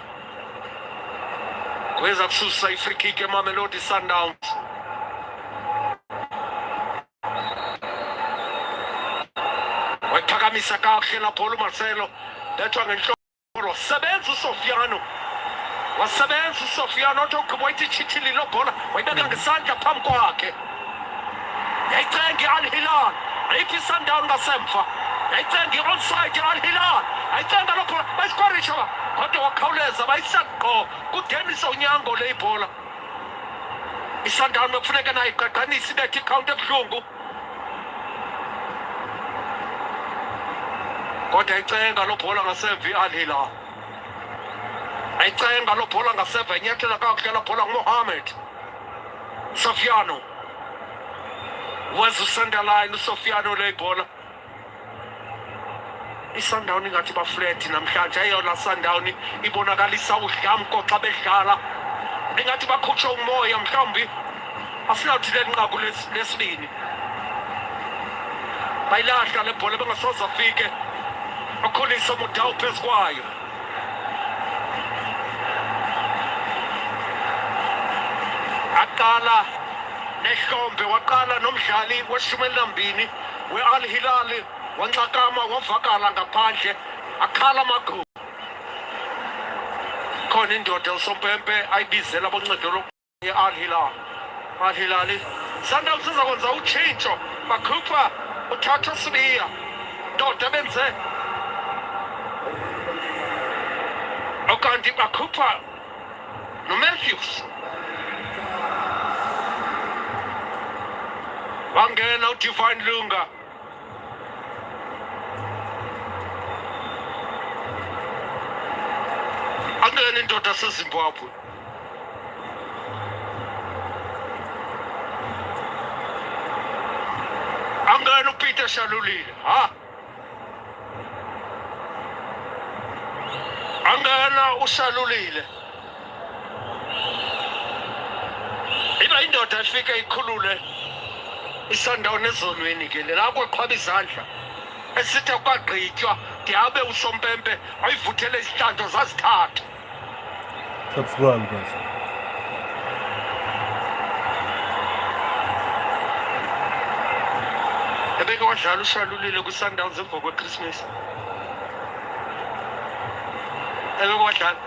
kweza kususa i-free kick eMamelodi Sandowns. Wayiphakamisa kakuhle lapho Marcelo lethwa ngenhlolo. Sebenza uSofiano. Wasebenza uSofiano othi ugqiba wayithi lo bhola wayibeka ngesandla phambi kwakhe. Yayicenga i-Al-Hilal. Ayiphi iSundowns ngasemva. Yayicenga i-onside i-Al-Hilal. Yayicenga lo bhola bayisikorisha kodwa wakhawuleza bayisaqo kuDenisa uNyango le ibhola. iSundowns bekufuneka nayo iqaqanise ibethe ikhawunti ebuhlungu. Kodwa ayicenga lo bhola ngasemva i-Al-Hilal. Ayicenga lo bhola ngasemva inyathela kakuhle la bhola nguMohamed Sofiano. Wenza uSenderline uSofiano le ibhola. iSundowns ingathi baflat namhlanje ayona Sundowns ibonakalisa udlamko xa bedlala. Ingathi bakhutshwa umoya mhlawumbi asinawuthi lenqaku lesibini. Bayilahla le bhola bengasoze afike. Akhulisa uMudau phezu kwayo. Aqala nehlombe waqala nomdlali we-12 we-Al-Hilal wanxakama wavakala ngaphandle akhala amagqubu. Khona indoda usompempe ayibizela boncedo ye-Al-Hilal. Al-Hilal Sundowns izakwenza utshintsho bakhupha uThatho Sibiya ndoda benze okanti bakhupha noMatthews. Wangena uDivine Lunga. Angena indoda yaseZimbabwe. Angena uPeter Shalulile. Angena uShalulile. Iba indoda efike ikhulule iSundowns ezonweni ke la kweqhwaba izandla esithi kwagqitywa ndiyabe usompempe ayivuthele isihlandlo zazithatha. Subscribe guys. Ebeke wadlala uShalulile kwiSundowns emva kweChristmas. Ebeke wadlala.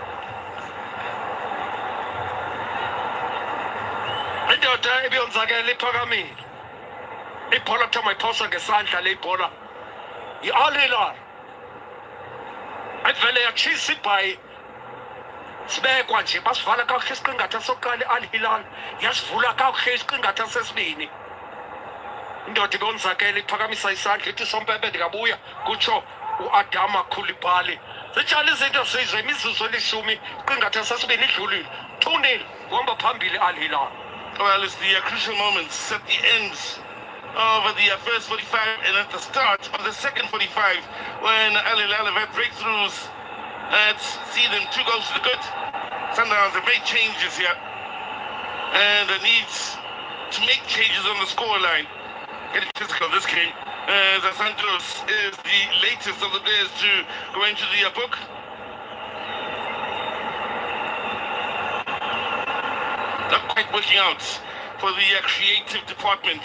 Indoda ebiyonzakela iphakamile. Ibhola kuthiwa mayiphosa ngesandla le ibhola yi-Al-Hilal. Ayivele yatshisa ibhayi. Sibekwa nje basivala kakuhle isiqingatha sokuqala i-Al-Hilal yasivula kakuhle isiqingatha sesibini. Indoda ibiyonzakela iphakamisa isandla ithi Sompempe ndingabuya kutsho uAdama Khulibali. Zitshale izinto sizwe imizuzu elishumi isiqingatha sesibini idlulile. 2-0 kuhamba phambili Al-Hilal. Well, it's the crucial moments at the ends of the first 45 and at the start of the second 45 when Al-Hilal have had breakthroughs. Let's see them 2 goals to the good. Sundowns have made changes here and needs to make changes on the scoreline. Getting physical this game. The Santos is the latest of the players to go into the book. Not quite working out for the creative department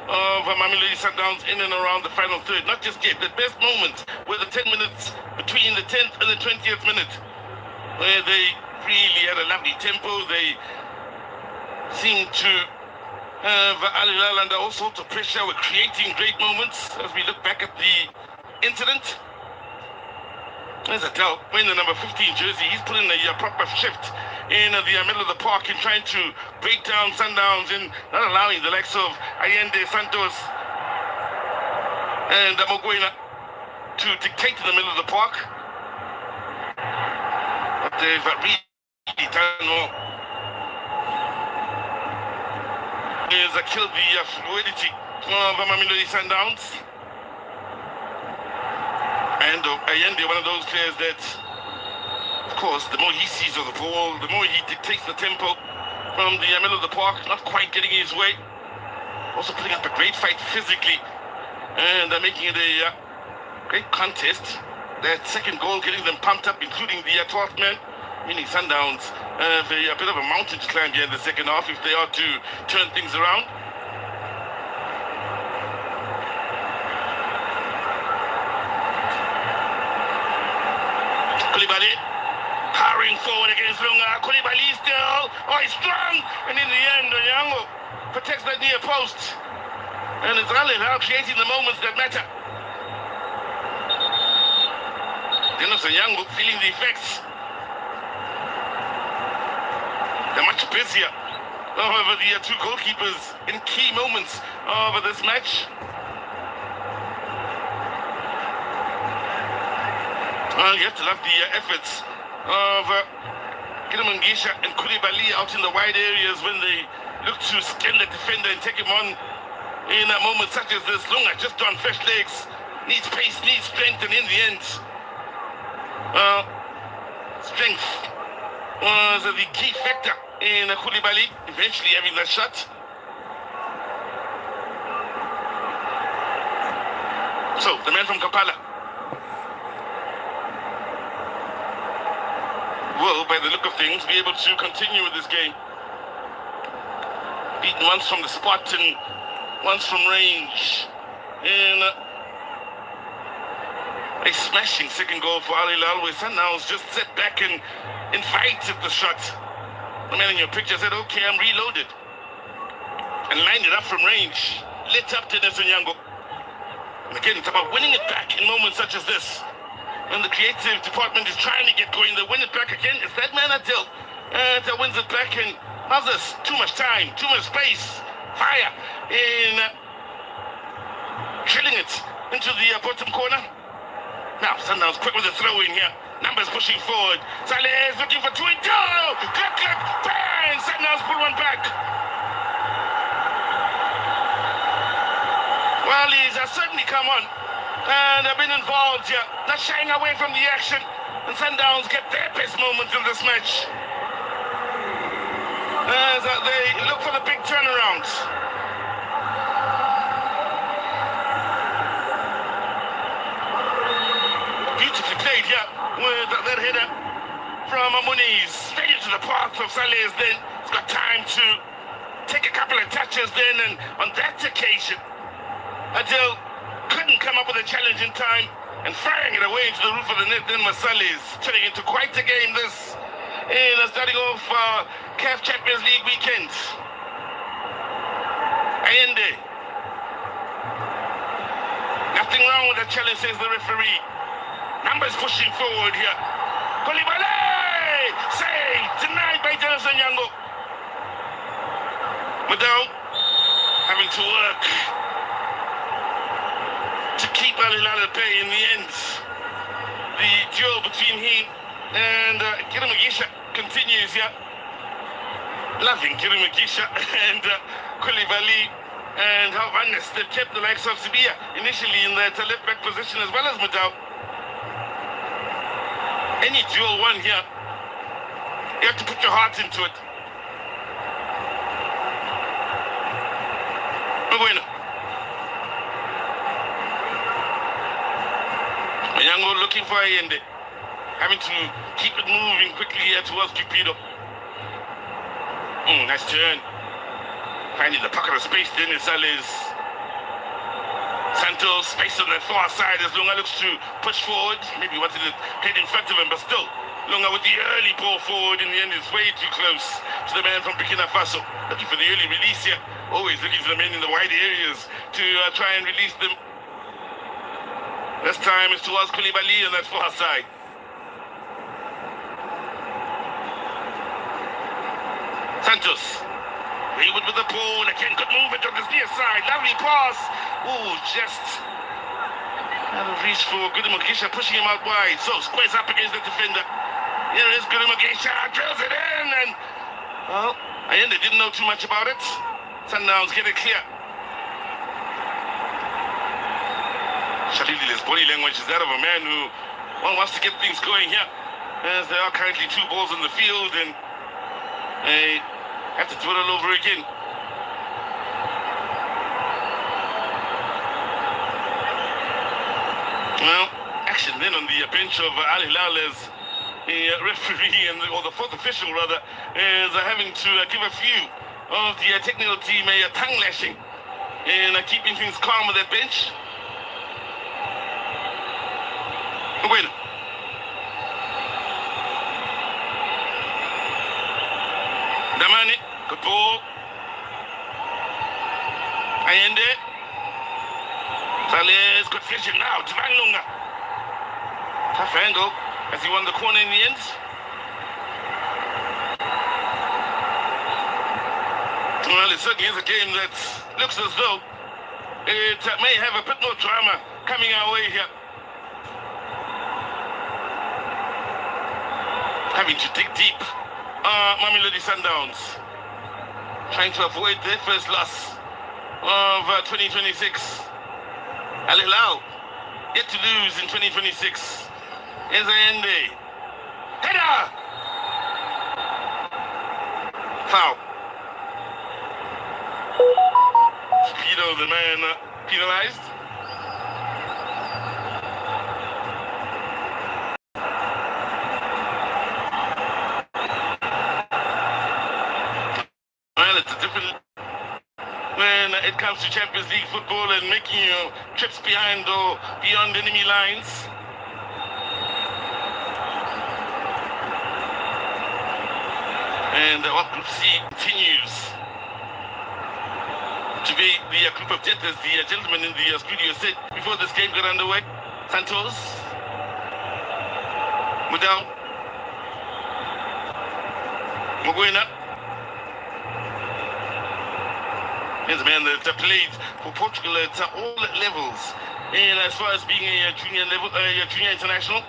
of Mamelodi Sundowns in and around the final third. Not just yet. The best moment were the 10 minutes between the 10th and the 20th minute, where they really had a lovely tempo. They seemed to have Al-Hilal under all sorts of pressure. Were creating great moments as we look back at the incident. There's a tell wearing the number 15 jersey. He's putting a proper shift in the middle of the park and trying to break down Sundowns and not allowing the likes of Allende, Santos And Mogoena to dictate in the middle of the park. But they've really done well. Is killed the fluidity of Mamelodi Sandowns. And Ayende, one of those players that, of course, the more he sees of the ball, the more he dictates the tempo from the middle of the park, not quite getting his way. Also putting up a great fight physically, and making it a great contest. That second goal getting them pumped up, including the 12th man, meaning Sundowns have a bit of a mountain to climb here in the second half if they are to turn things around. Koulibaly hurrying forward against Lunga. Koulibaly still, he's strong, and in the end, Onyango protects that near post. And it's Hilal creating the moments that matter. Dennis Onyango feeling the effects. They're much busier. However, the two goalkeepers in key moments of this match. Well, you have to love the efforts of Gidemangisha and Koulibaly out in the wide areas when they look to skin the defender and take him on in a moment such as this. Lunga just on fresh legs, needs pace, needs strength, and in the end, strength was the key factor in Koulibaly eventually having that shot. So, the man from Kampala will, by the look of things, be able to continue with this game. Beaten once from the spot and once from range. In a smashing second goal for Hilal, where Sandowns just sat back and invited the shot. The man in your picture said, okay, I'm reloaded. And lined it up from range. Lit up to Onyango. And again, it's about winning it back in moments such as this. When the creative department is trying to get going, they win it back again. It's that man Adil that wins it back, and others, too much time, too much space. Fire in drilling it into the bottom corner. Now, Sundowns quick with the throw in here. Numbers pushing forward. Saleh is looking for two. Click, click, bang! Sundowns pull one back. Well, he's certainly come on and have been involved here, not shying away from the action. And Sundowns get their best moment in this match as they look for the big turnaround. Beautifully played here with that header from Muniz. Straight into the path of Saleh. Then he's got time to take a couple of touches then, and on that occasion, Adil couldn't come up with a challenge in time, and firing it away into the roof of the net. Then Masali's turning into quite a game this in starting off CAF Champions League weekend. Ayende. Nothing wrong with the challenge, says the referee. Numbers pushing forward here. Koulibaly! Save! Denied by Dennis Onyango. Madao having to work to keep Hilal at bay in the end. The duel between him and Gidemangisha continues here. Loving Gidemangisha and Koulibaly, and how honest they've kept the likes of Sibia initially in that left back position, as well as Madao. Any duel won here, you have to put your heart into it. Bueno. Onyango looking for Ayende, having to keep it moving quickly here towards Cupido. Nice turn. Finding the pocket of space then is Saleh's. Santos space on the far side as Lunga looks to push forward. Maybe wanted to head in front of him, but still, Lunga with the early ball forward. In the end, is way too close to the man from Burkina Faso. Looking for the early release here. Always looking for the men in the wide areas to try and release them. This time it's towards Koulibaly on that far side. Santos. Wayward with the ball. Again, good movement on this near side. Lovely pass. Ooh, just Out of reach for Good Mugisha, pushing him out wide. So squares up against the defender. Here is Good Mugisha, drills it in, and well, I didn't know too much about it. Sandowns get it clear. Shalili's body language is that of a man who wants to get things going here. As there are currently 2 balls in the field, and they have to do it all over again. Well, action then on the bench of Al Hilal as the referee or the 4th official rather is having to give a few of the technical team a tongue lashing and keeping things calm on that bench. Bueno. Damani, good ball. Ayende. Sales, good fishing now. Divine Lunga. Tough angle as he won the corner in the end. Well, it certainly is a game that looks as though it may have a bit more drama coming our way here. Having to dig deep. Mamelodi Sandowns trying to avoid their first loss of 2026. Al Hilal yet to lose in 2026. Ezayende. Header! Foul. Speedo, the man penalized. Well, it's a different when it comes to Champions League football and making trips behind or beyond enemy lines. And Group C continues to be the group of death, as the gentleman in the studio said before this game got underway. Santos, Mudal, Muguena. He's a man that played for Portugal at all levels, and as far as being a junior level, a junior international.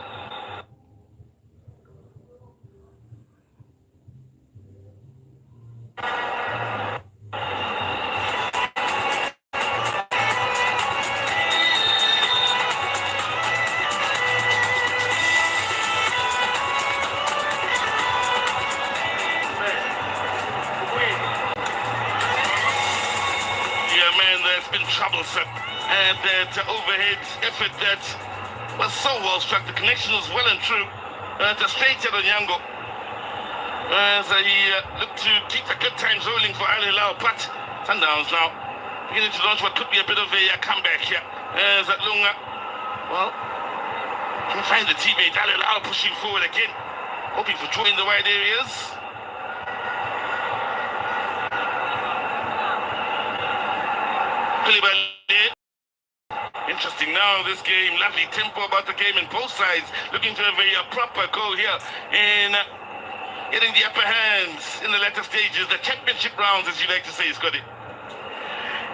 Troublesome, and that overhead effort that was so well struck. The connection was well and true. To straight at Onyango as he looked to keep the good times rolling for Al Hilal, but Sandowns now beginning to launch what could be a bit of a comeback here. As Lunga, well, can find the teammate Al Hilal pushing forward again, hoping for throw in the wide areas. Interesting now, this game, lovely tempo about the game, and both sides looking to have a proper goal here in getting the upper hands in the latter stages, the championship rounds, as you like to say, Scotty.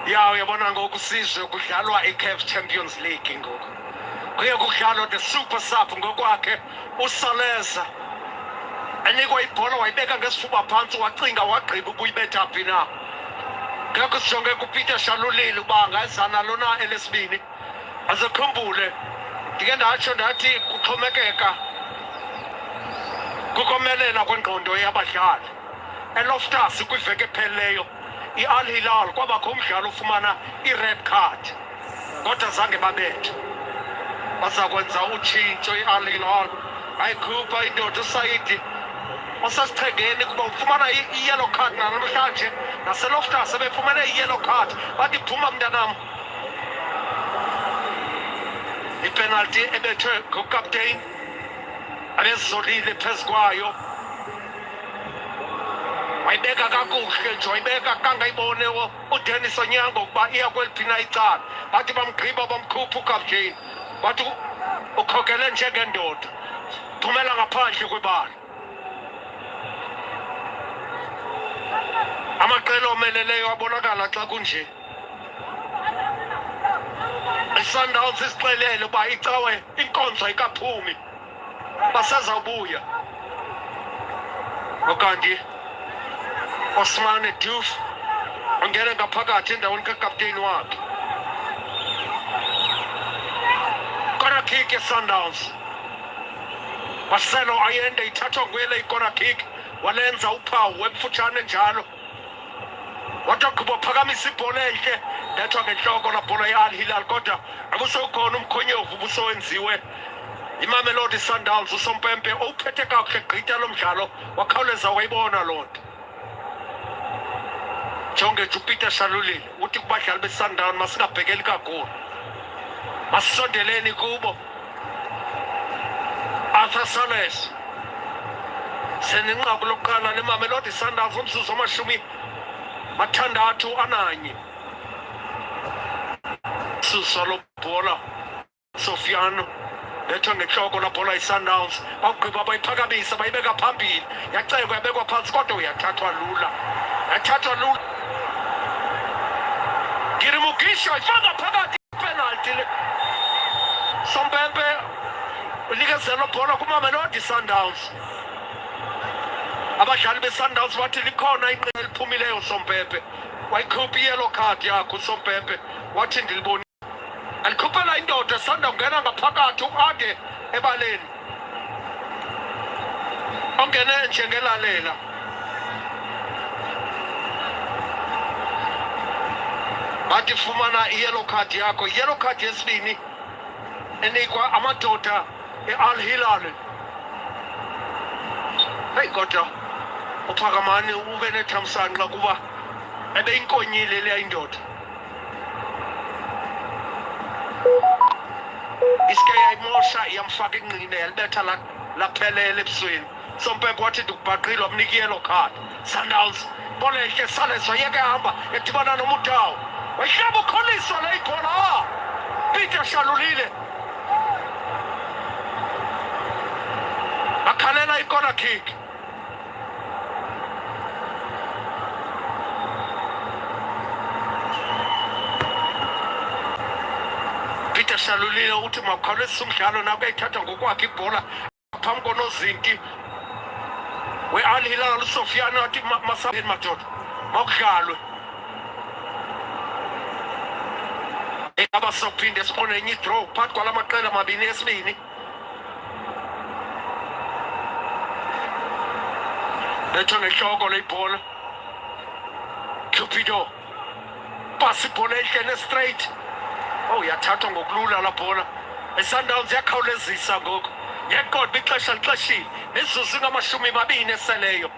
Yeah, uyabona ngoku sizwe kudlalwa i-CAF Champions League ngoku. Kuye kudlalwa the super sub ngokwakhe uSaleza. Enikwa ibhola wayibeka ngesifuba phansi wacinga wagqiba ukuyibetha phi na. Ngakho sijonge kuPeter Shalulile uba angazana lona elesibini. Azikhumbule ndike ndatsho ndathi kuxhomekeka kukomelela kwengqondo yabadlali. eLoftus kwiveki ephelileyo i-Al Hilal kwabakho umdlalo ufumana i-red card kodwa zange babethe. Baza kwenza utshintsho i-Al Hilal ayikhupha indoda uSayidi osasichengeni kuba ufumana i-yellow card namhlanje naseLoftus ebefumene i-yellow card bathi phuma mntanam. Ipenalty ebethwe ngukapteyini abezolile phezu kwayo wayibeka kakuhle nje wayibeka kangayibone uDennis Onyango ukuba iya kweliphi na icala bathi bamgqiba bamkhupha ukapteyini bathi ukhokele njengendoda thumela ngaphandle kwebala. Amaqela omeleleyo abonakala xa kunje iSundowns isixelele uba icawe inkonzo ayikaphumi basazawubuya okanti Osmane Diouf ungena ngaphakathi endaweni kakapteni wakhe corner kick eSundowns Marcelo Ayende ithathwa nguyele i-corner kick walenza uphawu webufutshane njalo watogqiba phakamisa ibhola enhle lethwa ngenhloko labhola ye-Al Hilal kodwa akusokhona umkhonyovu ubusowenziwe iMamelodi Sandowns usompempe uphethe kakuhle gqitha lo mdlalo wakhawuleza wayibona loo nto jonge Jupiter Shalulile uthi kubadlali beSundowns masingabhekeli kakhulu masisondeleni kubo Arthur Sales senenqaku lokuqala leMamelodi Sundowns umzuzu wama-61 susa lobhola Sofiano lethwa ngenhloko labhola iSundowns bawugqiba bayiphakamisa bayibeka phambili yacekwa yabekwa phansi kodwa uyathathwa lula Ngirimugisho ifaka phakathi penalty le Sompempe ulikezela ibhola kuMamelodi Sundowns abadlali beSundowns bathi likhona iqela eliphumileyo Sompempe wayikhupha i-yellow card yakho uSompempe wathi ndilibona alikhuphela indoda sanda ungena ngaphakathi uade ebaleni ongene njengelalela bathi fumana i-yellow card yakho i-yellow card yesibini enikwa amadoda e-Al Hilal hey kodwa uphakamani ube nethamsanqa kuba ebeyinkonyile leya indoda iske yayimosha yamfaka inqine yalibetha laphelele ebusweni Sompempe wathi ndikubhaqile wamnika i-yellow card Sundowns bola ehle Sales wayeke hamba edibana nomutawu wayihlaba ukholiswa le ibhola Peter Shalulile bakhalela i-corner kick Peter Shalulile uthi makhawulezisa umdlalo nawe kuyayithatha ngokwakhe ibhola phambi konozinti we-Al Hilal uSofiane wathi masabeni madoda makudlalwe engaba sokuphinde sibone enye i-draw phakathi kwala maqela mabini esibini lethwa ngenhloko leyibhola Cupido pasi ibhola enhle ne-straight yathathwa ngokulula la bhola iSundowns yakhawulezisa ngoku yeqoda ixesha lixeshile mizuzu ingamashumi-20 eseleyo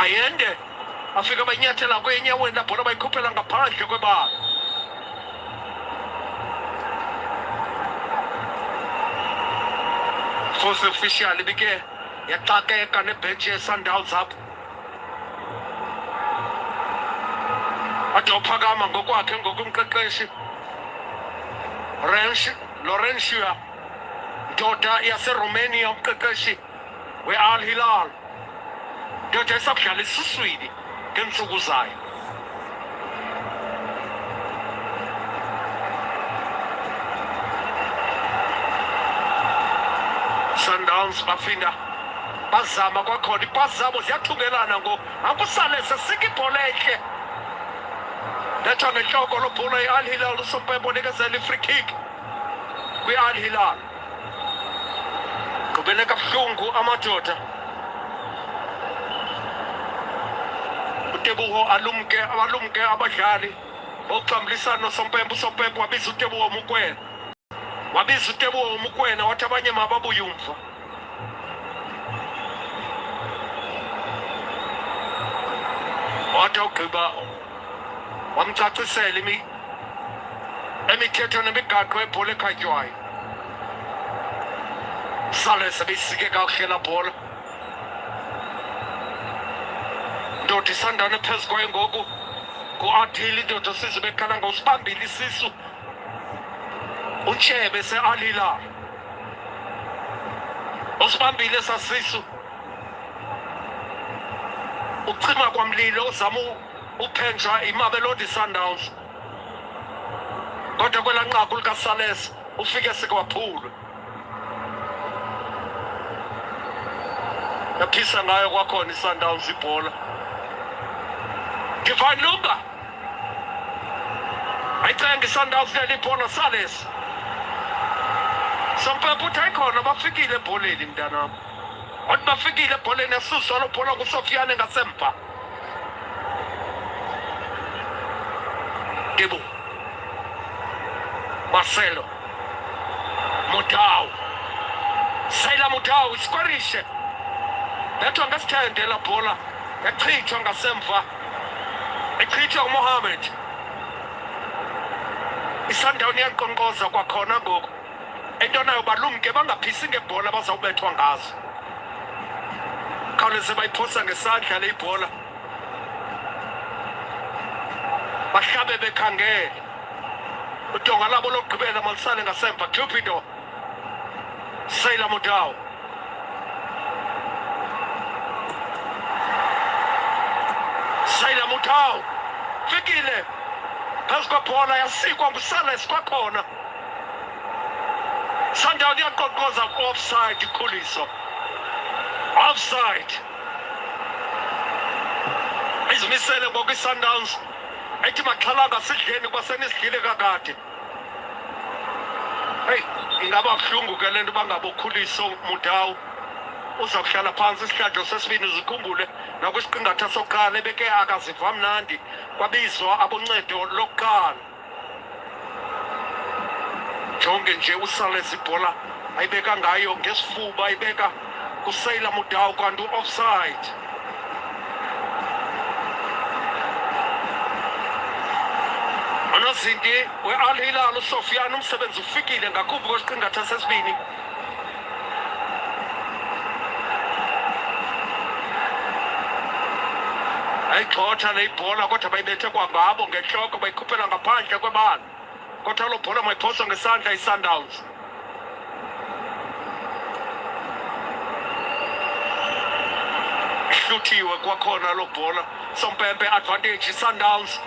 Ayende afika banyathela kwenyaweni labhola bayikhuphela ngaphandle kwebala force official ibike yaxakeka nebhentshi yeSundowns apho ade uphakama ngokwakhe ngokumqeqeshi Laurentia ndoda yaseRomania umqeqeshi we-Al Hilal ndoda esakudlala esuswini ngeentsuku zayo Sundowns bafinda bazama kwakhona ipasi zabo ziyathungelana ngoku akusalese sika ibhola enhle lethwa ngenhloko lobhola i-Al Hilal uSompempe unikezela i-free kick kwi-Al Hilal gqibele kabuhlungu amadoda uTeboho abalumke abadlali bokuxambulisana noSompempe uSompempe wabiza uTeboho Mukwena wathi abanye mababuye umva wathi ugqiba wamcacisela imithetho nemigaqo yebhola ekhatywayo Sales ebeyisike kakuhle la bhola ndoda isandane phezu kwayo ngoku ku-Adil indoda sizwe bekhala ngosibambile isisu untshebe se-Al Hilal usibambile sasisu ucima kwamlilo uzama uphenjwa iMamelodi Sandowns kodwa kwela nqaku likaSales ufike sekwaphulwe yaphisa ngayo kwakhona iSundowns ibhola Divine Lunga ayithenga iSundowns leli ibhola Sales Sompempe uthi ayikhona bafikile ebholeni mntanam Wathi bafikile ebholeni esuswa lo bhola kuSofiane ngasemva Debo Marcelo Mutau Saila Mutau isikwarishe Bethwa ngesithende la bhola yachithwa ngasemva echithwa uMohammed iSundowns yaqonqoza kwakhona ngoku into nayo balumke bangaphisi ngebhola bazawubethwa ngazo khawuleze bayiphosa ngesandla le ibhola bahlabe bekhangele udonga labo lokugqibela malisale ngasemva Cupido Saila Mutau Saila Mutau fikile phezu kwebhola yasikwa nguSales kwakhona Sundowns yaqonqoza offside ikhuliso offside izimisele ngoku iSundowns ethi maxhalanga sidleni kwasenisidlile kakade hey ingaba buhlungu ke lento bangabokhuliso Mutau uzakuhlala phansi isihlandlo sesibini uzikhumbule nakwisiqingatha sokuqala ebeke akaziva mnandi kwabizwa aboncedo lokuqala jonge nje uSales ibhola ayibeka ngayo ngesifuba ayibeka kuSaila Mutau kanti offside Onozinti we-Al Hilal uSofiane umsebenzi ufikile ngakumbi kwesiqingatha sesibini ayixhotha le ibhola kodwa bayibethe kwangabo ngenhloko bayikhuphela ngaphandle kwebala kodwa lo bhola mayiphoswa ngesandla iSundowns ihluthiwe kwakhona lo bhola Sompempe advantage iSundowns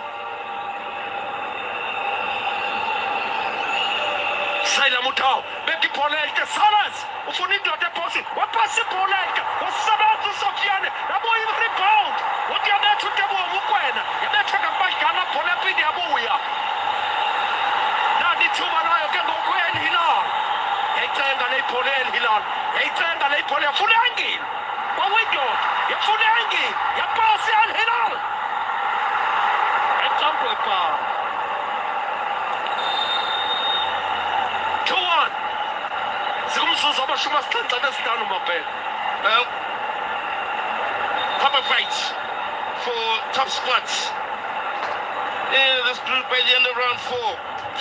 Saila Mutau beka ibhola elide Salas ufuna indoda ephosini waphasa ibhola elide wasebenza uSofiane yabuya i-rebound uthi yabetha uTeboho ukwena yabetha ngabadlala bhola ephinde yabuya nani ithuba layo ke ngoku Hilal yayithenga le ibhola Hilal yayithenga le ibhola yafuna engile kwawindoda yafuna engile yapasa Hilal ecampo epala 2-1 sikumzuzu amashumi asixhenxe nesihlanu maphela Well, proper fight for top spots in this group by the end of round 4.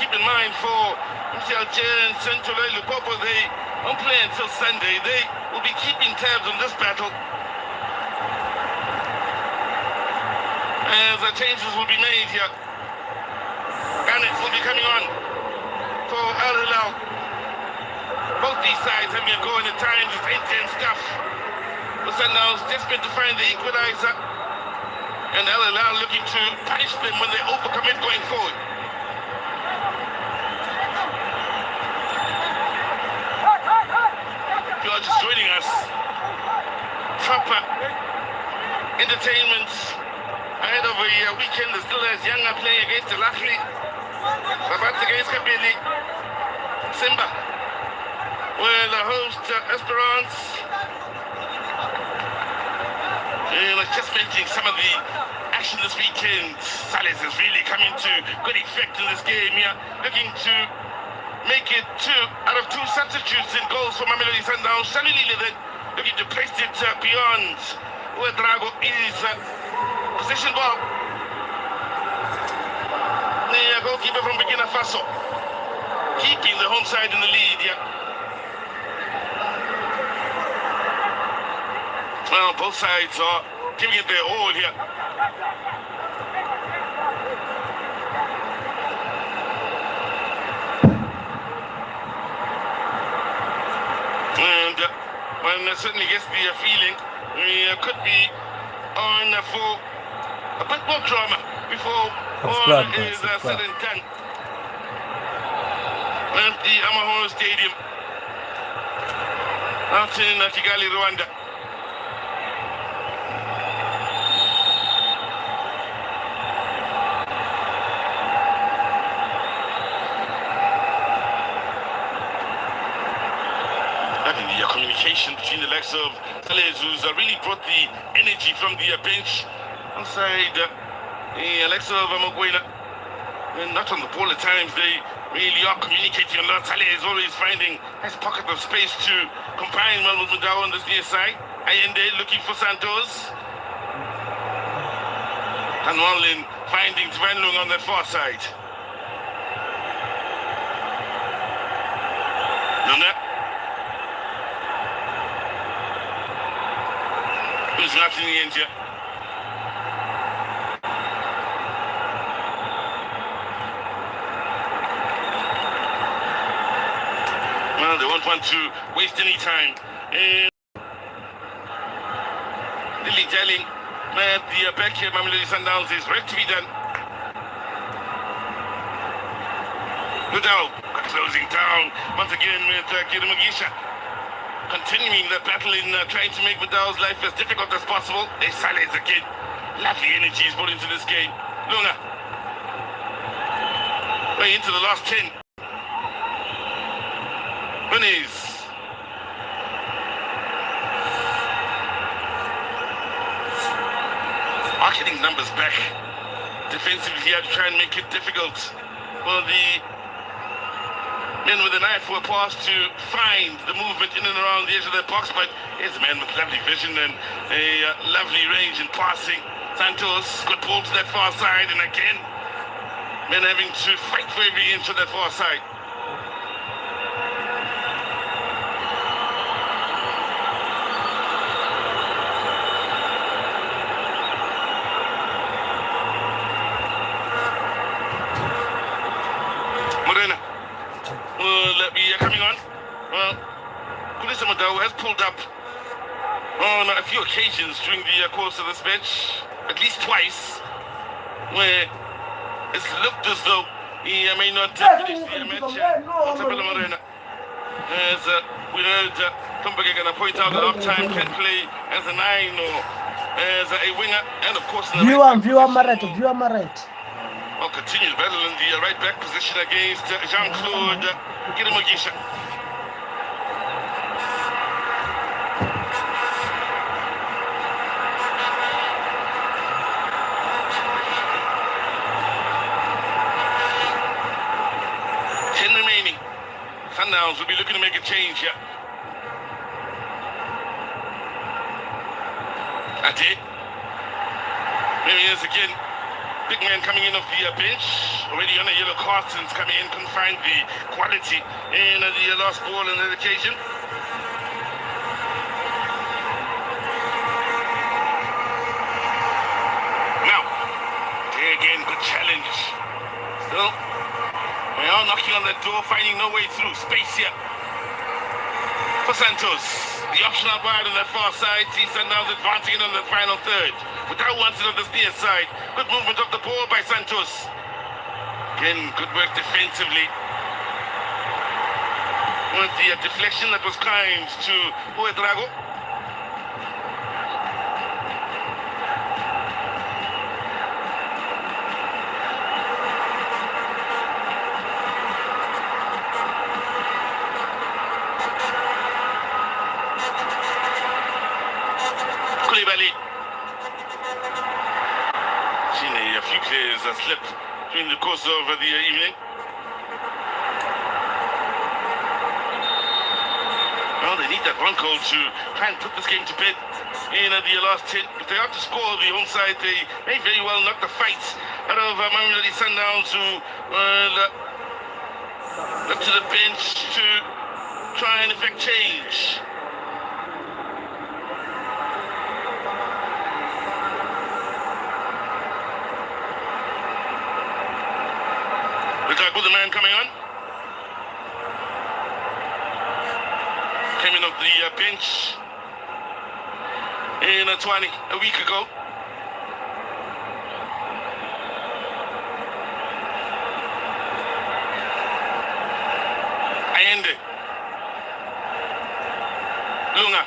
Keep in mind for MCLJ and Central Lupopo, they won't play until Sunday. They will be keeping tabs on this battle as the changes will be made here. Garnet will be coming on for Al Hilal. Both these sides have been going at times with intense stuff. The Sandowns desperate to find the equalizer, and Al Hilal looking to punish them when they overcommit going forward. If you are just joining us, proper entertainment ahead of a weekend that still has Yanga playing against the Lakri, Rabat against Kabili, Simba will host Esperance. Just mentioning some of the action this weekend. Salas is really coming to good effect in this game here, looking to make it 2 out of 2 substitutes in goals for Mamelodi Sandowns. Shalili then looking to place it beyond where Drago is. Possession ball. The goalkeeper from Burkina Faso keeping the home side in the lead here. Well, both sides are giving it their all here. And one certainly gets the feeling we could be on for a bit more drama before Subscribe, all guys, is subscribe. said and done. At the Amahoro Stadium out in Kigali, Rwanda. Having the communication between the likes of Tales, who's really brought the energy from the bench outside the likes of Amagwena. And not on the ball at times, they really are communicating a lot. Tale is always finding his pocket of space to combine well with Mudao on this near side. Ayende looking for Santos. And Wanlin finding Tvanlung on that far side. Luna. Who's not in the end yet? Well, they won't want to waste any time. Dilly-dallying at the back here, Mamelodi Sandowns is ready to be done. Ludau closing down once again with Kirimagisha. Continuing the battle in trying to make Mudau's life as difficult as possible. They silence the kid. Lovely energy is put into this game. Lunga. Way into the last 10. Bunnies. Are getting numbers back. Defensively here to try and make it difficult for the men with an eye for a pass to find the movement in and around the edge of their box, but here's a man with lovely vision and a lovely range in passing. Santos, good ball to that far side, and again, men having to fight for every inch of that far side. Coming on. Well, Kulisa Mudau has pulled up on a few occasions during the course of this match, at least twice, where it's looked as though he may not finish the match. As we heard Tumbage going to point out that half-time can play as a 9 or as a winger, and of course viewer Maret. Well, continues battle in the right back position against Jean-Claude Kirimagisha. Sandowns will be looking to make a change here. Ade. There he is again. Big man coming in off the bench. Already on a yellow card since coming in. Couldn't find the quality in the last ball on that occasion. Now, there again, good challenge. Still. They are knocking on that door, finding no way through. Space here for Santos. The option out wide on that far side. Sees Sandowns advancing in on the final third. Without wants it on this near side. Good movement of the ball by Santos. Again, good work defensively. With the deflection that was kind to Uedrago. Seen a few players slip during the course of the evening. Well, they need that one goal to try and put this game to bed in the last 10. If they are to score the home side, they may very well knock the fight out of Mamelodi Sandowns, who look to the bench to try and effect change. The man coming on. Came in off the bench in 20 a week ago. Lunga.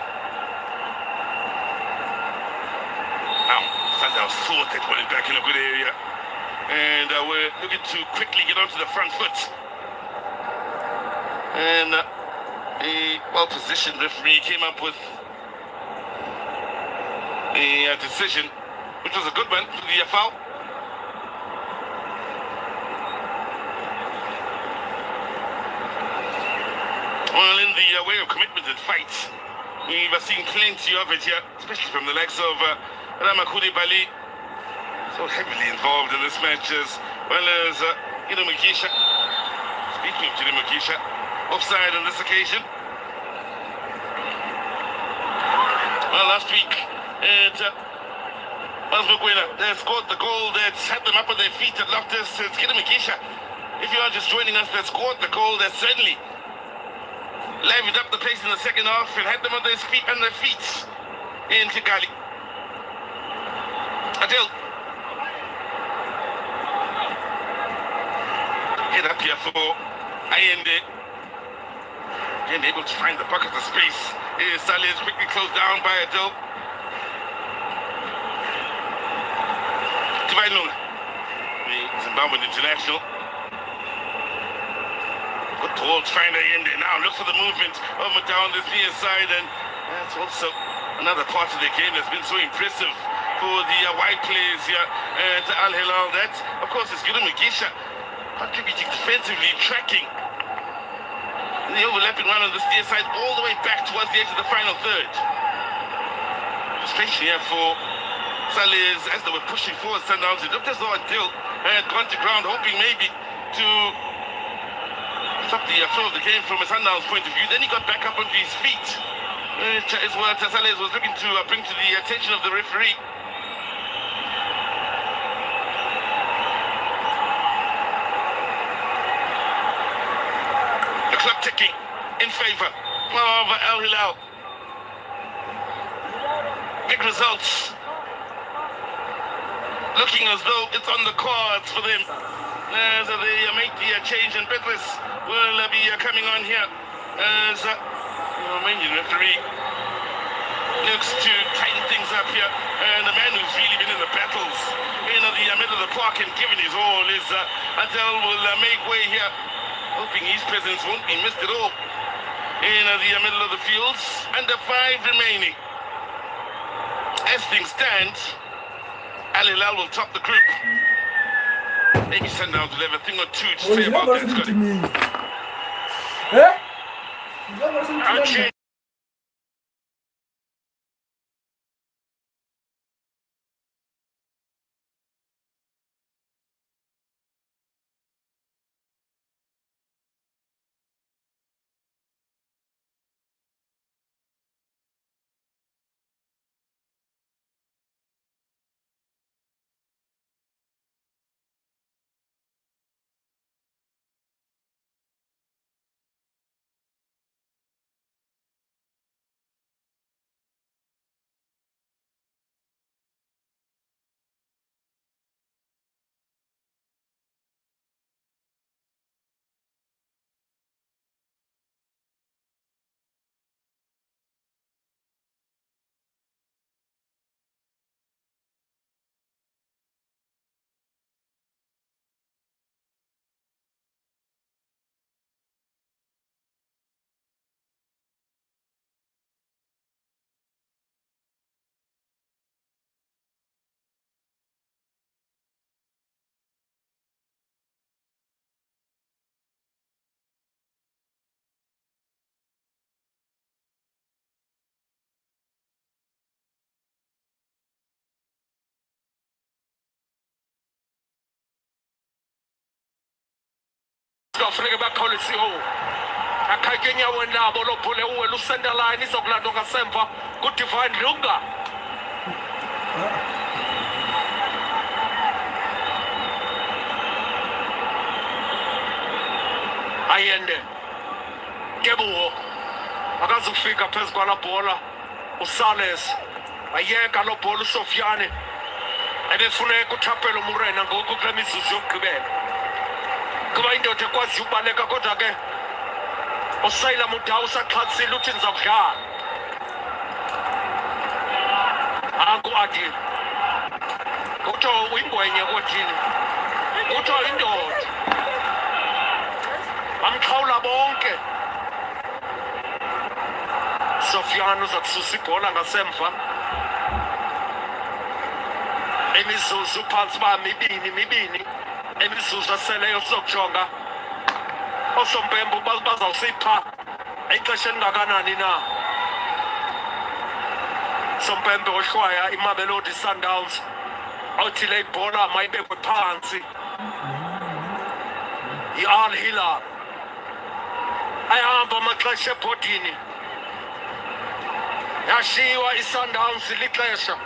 Now, Sandowns thought they put it back in a good area. And we're looking to quickly get onto the front foot. And a well-positioned referee came up with a decision, which was a good one, to the foul. Well, in the way of commitment and fights, we've seen plenty of it here, especially from the likes of Ramakudi Bali, so heavily involved in this match, as well as Mukisha. Speaking of Mukisha, offside on this occasion. Well, last week, they scored the goal that had them up on their feet at Loftus. It's Mukisha. If you are just joining us, that scored the goal that certainly livened up the pace in the second half and had them on their feet in Kigali. Adil. Head up here for Ayende. Again, able to find the pocket of space. Saleh is quickly closed down by Adil. Divine Lunga, the Zimbabwean international. Good ball to find Ayende. Now look for the movement over down this near side, and that's also another part of the game that's been so impressive for the wide players here at Al Hilal. That, of course, is Gideon Mugisha contributing defensively, tracking the overlapping run on this near side all the way back towards the edge of the final third. Frustration here for Saleh as they were pushing forward Sandowns. It looked as though Adil had gone to ground, hoping maybe to stop the flow of the game from a Sandowns point of view. Then he got back up onto his feet. Is what Saleh was looking to bring to the attention of the referee. The clock ticking in favor of Al Hilal. Big results. Looking as though it's on the cards for them as they make the change, and Petrus will be coming on here as the Romanian referee looks to tighten things up here. And the man who's really been in the battles in the middle of the park and given his all is Adel will make way here, hoping his presence won't be missed at all in the middle of the fields. Under 5 remaining. As things stand, Al Hilal will top the group. Maybe Sandowns will have a thing or two to say about that. Okay. Funeka bakholisiwe akhaye enyaweni labo lophule uwela usenderline izokulandwa ngasemva kuDivine Lunga. Ayende Kebuwo akazufika phezu kwala bhola uSales ayeka lo bhola uSofiane ebefuneka uThapelo Murena ngoku kule mizuzu yokugqibela. Kuba indoda ekwazi ubaleka kodwa ke uSayila Mudau usaxhathile uthi nizakudlala. Angu Adil. Kuthiwa uyingwenye kodini. Kuthiwa indoda. Bamxhawula bonke. Sofiane uza kususa ibhola ngasemva. Imizuzu phansi ba mibini. Imizuzu aseleyo sizokujonga. Osompembo bazawusipha ixesha elingakanani na. Sompembe ohlwaya iMamelodi Sandowns. Othi le ibhola mayibekwe phansi. I-Al Hilal. Ayahamba amaxesha ebhodini. Yashiwa iSundowns lixesha.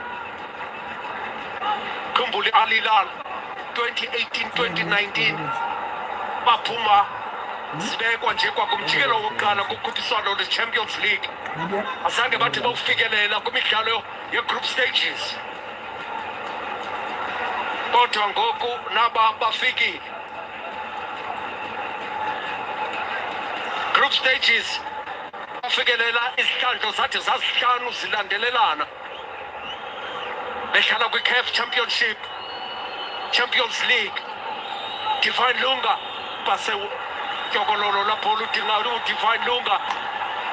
Khumbula i-Al Hilal 2018-2019 baphuma sibekwa nje kwakumjikelo wokuqala kukhuphiswano lwe-Champions League. Azange bathi bawufikelela kwimidlalo ye-group stages. Kodwa ngoku naba bafikile. Group stages bafikelela izihlandlo zathi zazihlanu zilandelelana. Behlala kwi-CAF Championship, Champions League. Divine Lunga base tyokololo lapho udinga uDivine Lunga.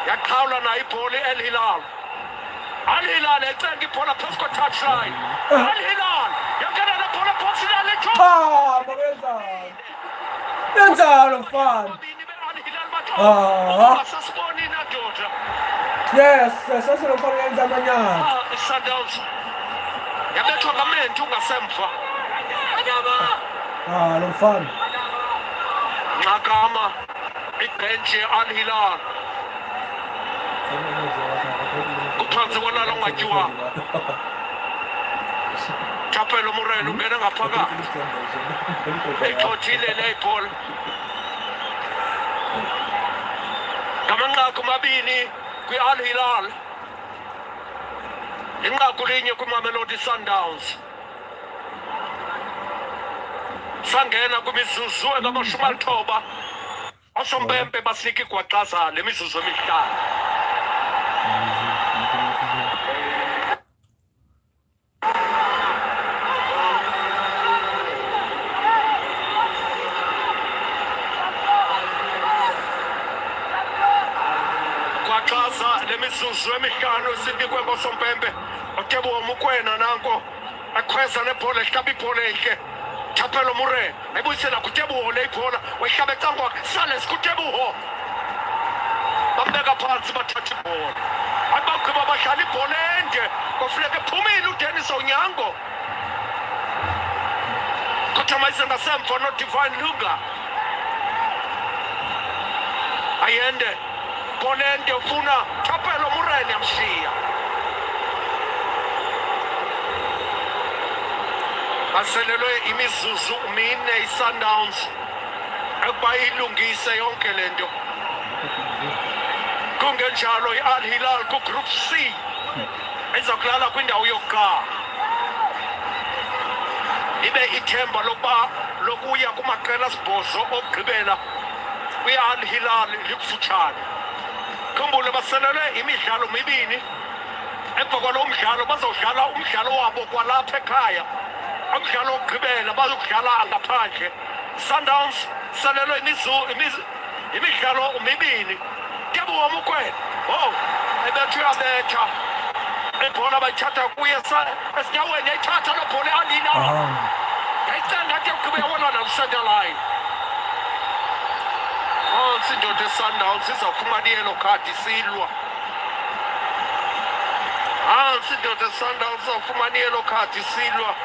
Yaqhawula na ibhola i-Al Hilal. Al Hilal ecenga ibhola phezu kwa-touchline. Al Hilal yangena nebhola phansi lale Yenzalo mfana. Sasibona indoda. Yes, sasilo mfana yenza amanyana. Sandowns. Yabethwa ngamentu ngasemva. Lo mfana. Nxakama ibhenji ye-Al Hilal. Kuphansi kwalalo ongatyiwanga. Thapelo Moreno ungena ngaphakathi. Eyixothile le ibhola. Ngamanqaku mabini kwi-Al Hilal. Inqaku linye kwiMamelodi Sundowns. Sangena kwimizuzu engama-90. Osompempe basinika igwaqaza le mizuzu emihlanu. Gwaxaza le mizuzu emihlanu sinikwe ngosompempe. Otebomo Mokoena nanko akhweza nebhola ehlaba ibhola enhle. Thapelo Moreno ayibuyisela kuTeboho le ibhola wayihlaba ecangwa Sales kuTeboho. Bambeka phansi bathatha ibhola. Abagqiba badlala ibhola ende kofuneka ephumile uDennis Onyango. Kuthamayise ngasemva noDivine Lunga. Ayende ibhola ende ufuna Thapelo Moreno yamshiya. Baselelwe imizuzu mine iSundowns ekuba ilungise yonke lento. Kungenjalo i-Al Hilal ku-Group C ezokulala kwindawo yokuqala. Ibe ithemba lokuya kumaqela asibhozo okugqibela kwi-Al Hilal likufutshane. Khumbula baselelwe imidlalo mibini. Emva kwalo mdlalo bazodlala umdlalo wabo kwalapha ekhaya. Umdlalo wokugqibela bazokudlala ngaphandle. Sundowns selelwe imidlalo mibini. Teboho Mokoena. Oh, ebethwe yabetha. Ibhola bayithatha kuye esinyaweni yayithatha lo bhola i-Al Hilal. Yayicenga ade ugqibe yabona naku-center line. Indoda eSundowns izawufumana i-yellow card isilwa. Indoda eSundowns izawufumana i-yellow card isilwa.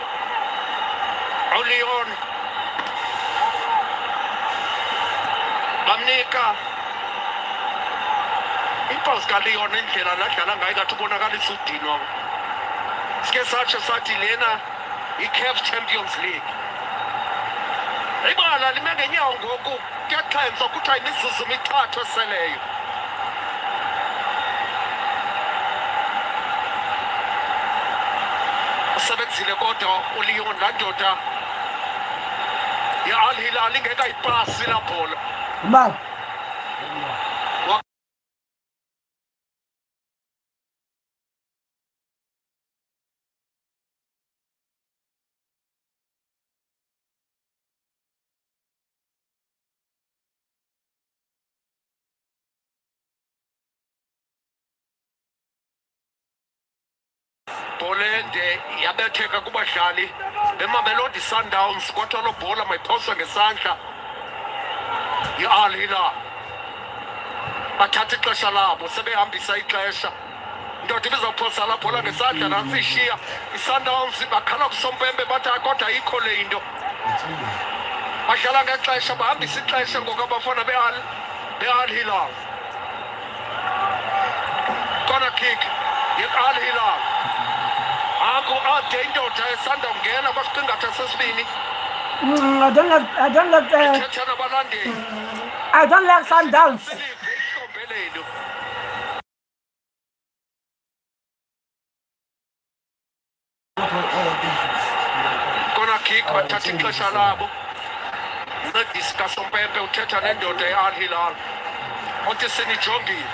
uLeon bamnika impawu zikaLeon indlela ladlala ngayo ngathi ubonakalisa udinwa. Sike satsho sathi lena i-CAF Champions League. Ibala lime ngenyawo ngoku kuyaxhentswa kuthiwa imizuzu emithathu eseleyo. Usebenzile kodwa uLeon laa ndoda ye-Al Hilal ingekayipasi laa bhola. Bolende yabetheka kubadlali beMamelodi Sundowns kodwa lo bhola mayiphoswa ngesandla Hilal bathatha ixesha labo sebehambisa ixesha ndoda ibizawuphosa la bhola ngesandla nantsi ishiya iSundowns bakhala kusompembe bathi kodwa ayikho le into badlala ngexesha bahambisa ixesha ngoku abafana Hilal corner kick Hilal Aku ade indoda esanda kungena kwasiqingatha sesibini I don't like Sandowns. Corner kick bathatha ixesha labo uncedisa Sompempe uthetha nendoda Hilal othi sinijongile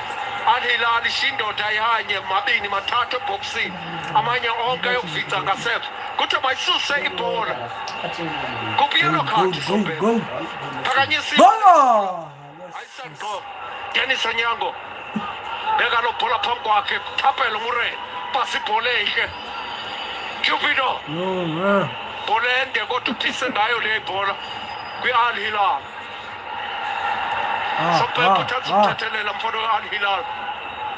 Hilal ishindoda yanye mabini mathathu eboxini amanye onke yokuvica ngasemva kuthi mayisuse ibhola kupiyelo card Sompempe phakanyisi ayisanqo Dennis Onyango beka lo bhola phambi kwakhe thaphela umure pasi ibhola ehle Cupido Bolende kodwa uphise ngayo le bhola kwi-Hilal Sompempe uthatha ukuthathelela mfono Hilal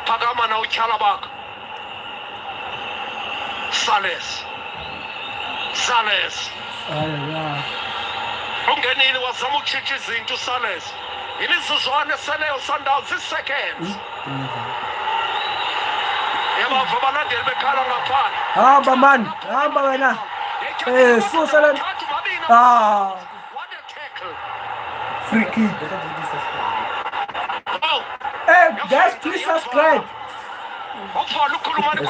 phakama na utyhala bakho Sales ungenile wazama ukutshintsha izinto Sales imizuzwana eseleyo Sundowns seconds yabava abalandeli bekhala ngaphandle hamba man hamba wena susa le free kick. Hey guys, please subscribe.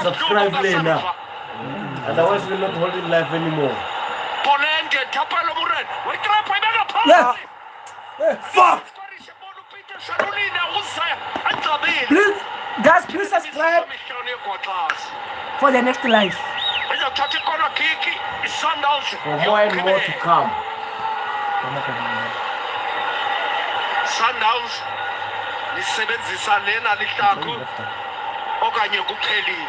Subscribe now. Otherwise we're not holding live anymore. Yes. Fuck. Please, guys, please subscribe for the next live. For more and more to come. Sandowns lisebenzisa lena lihlaku okanye kuphelile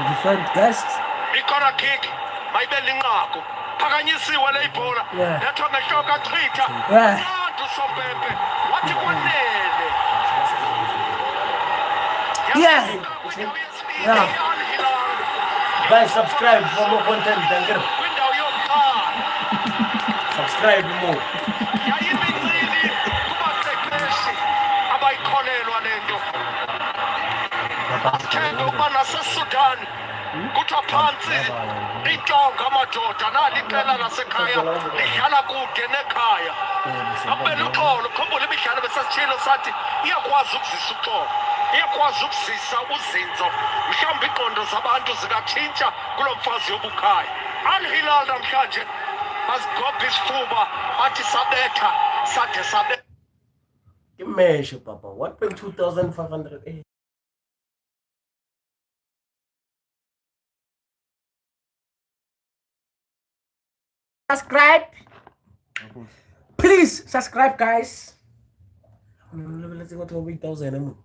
Different guests. I-corner kick mayibe linqaku phakanyisiwe le ibhola lethwa ngehloka chitha nantu Sompempe wathi kwanele Guys, subscribe for more content. Thank you. Subscribe more. Thenga ukuba naseSudan kuthiwa phantsi itonga amadoda nali iqela lasekhaya lidlala kude nekhaya akubela uxolo khumbula imidlalo besasitshilo sathi iyakwazi ukuzisa uxolo iyakwazi ukuzisa uzinzo mhlawumbi iqondo zabantu zingatshintsha kulo mfazi yobukhaya Hilal namhlanje bazigobha isifuba athi sabetha sade sabetha Imeshe papa 1.2500. Subscribe. Please subscribe, guys. Let's go to 8,000.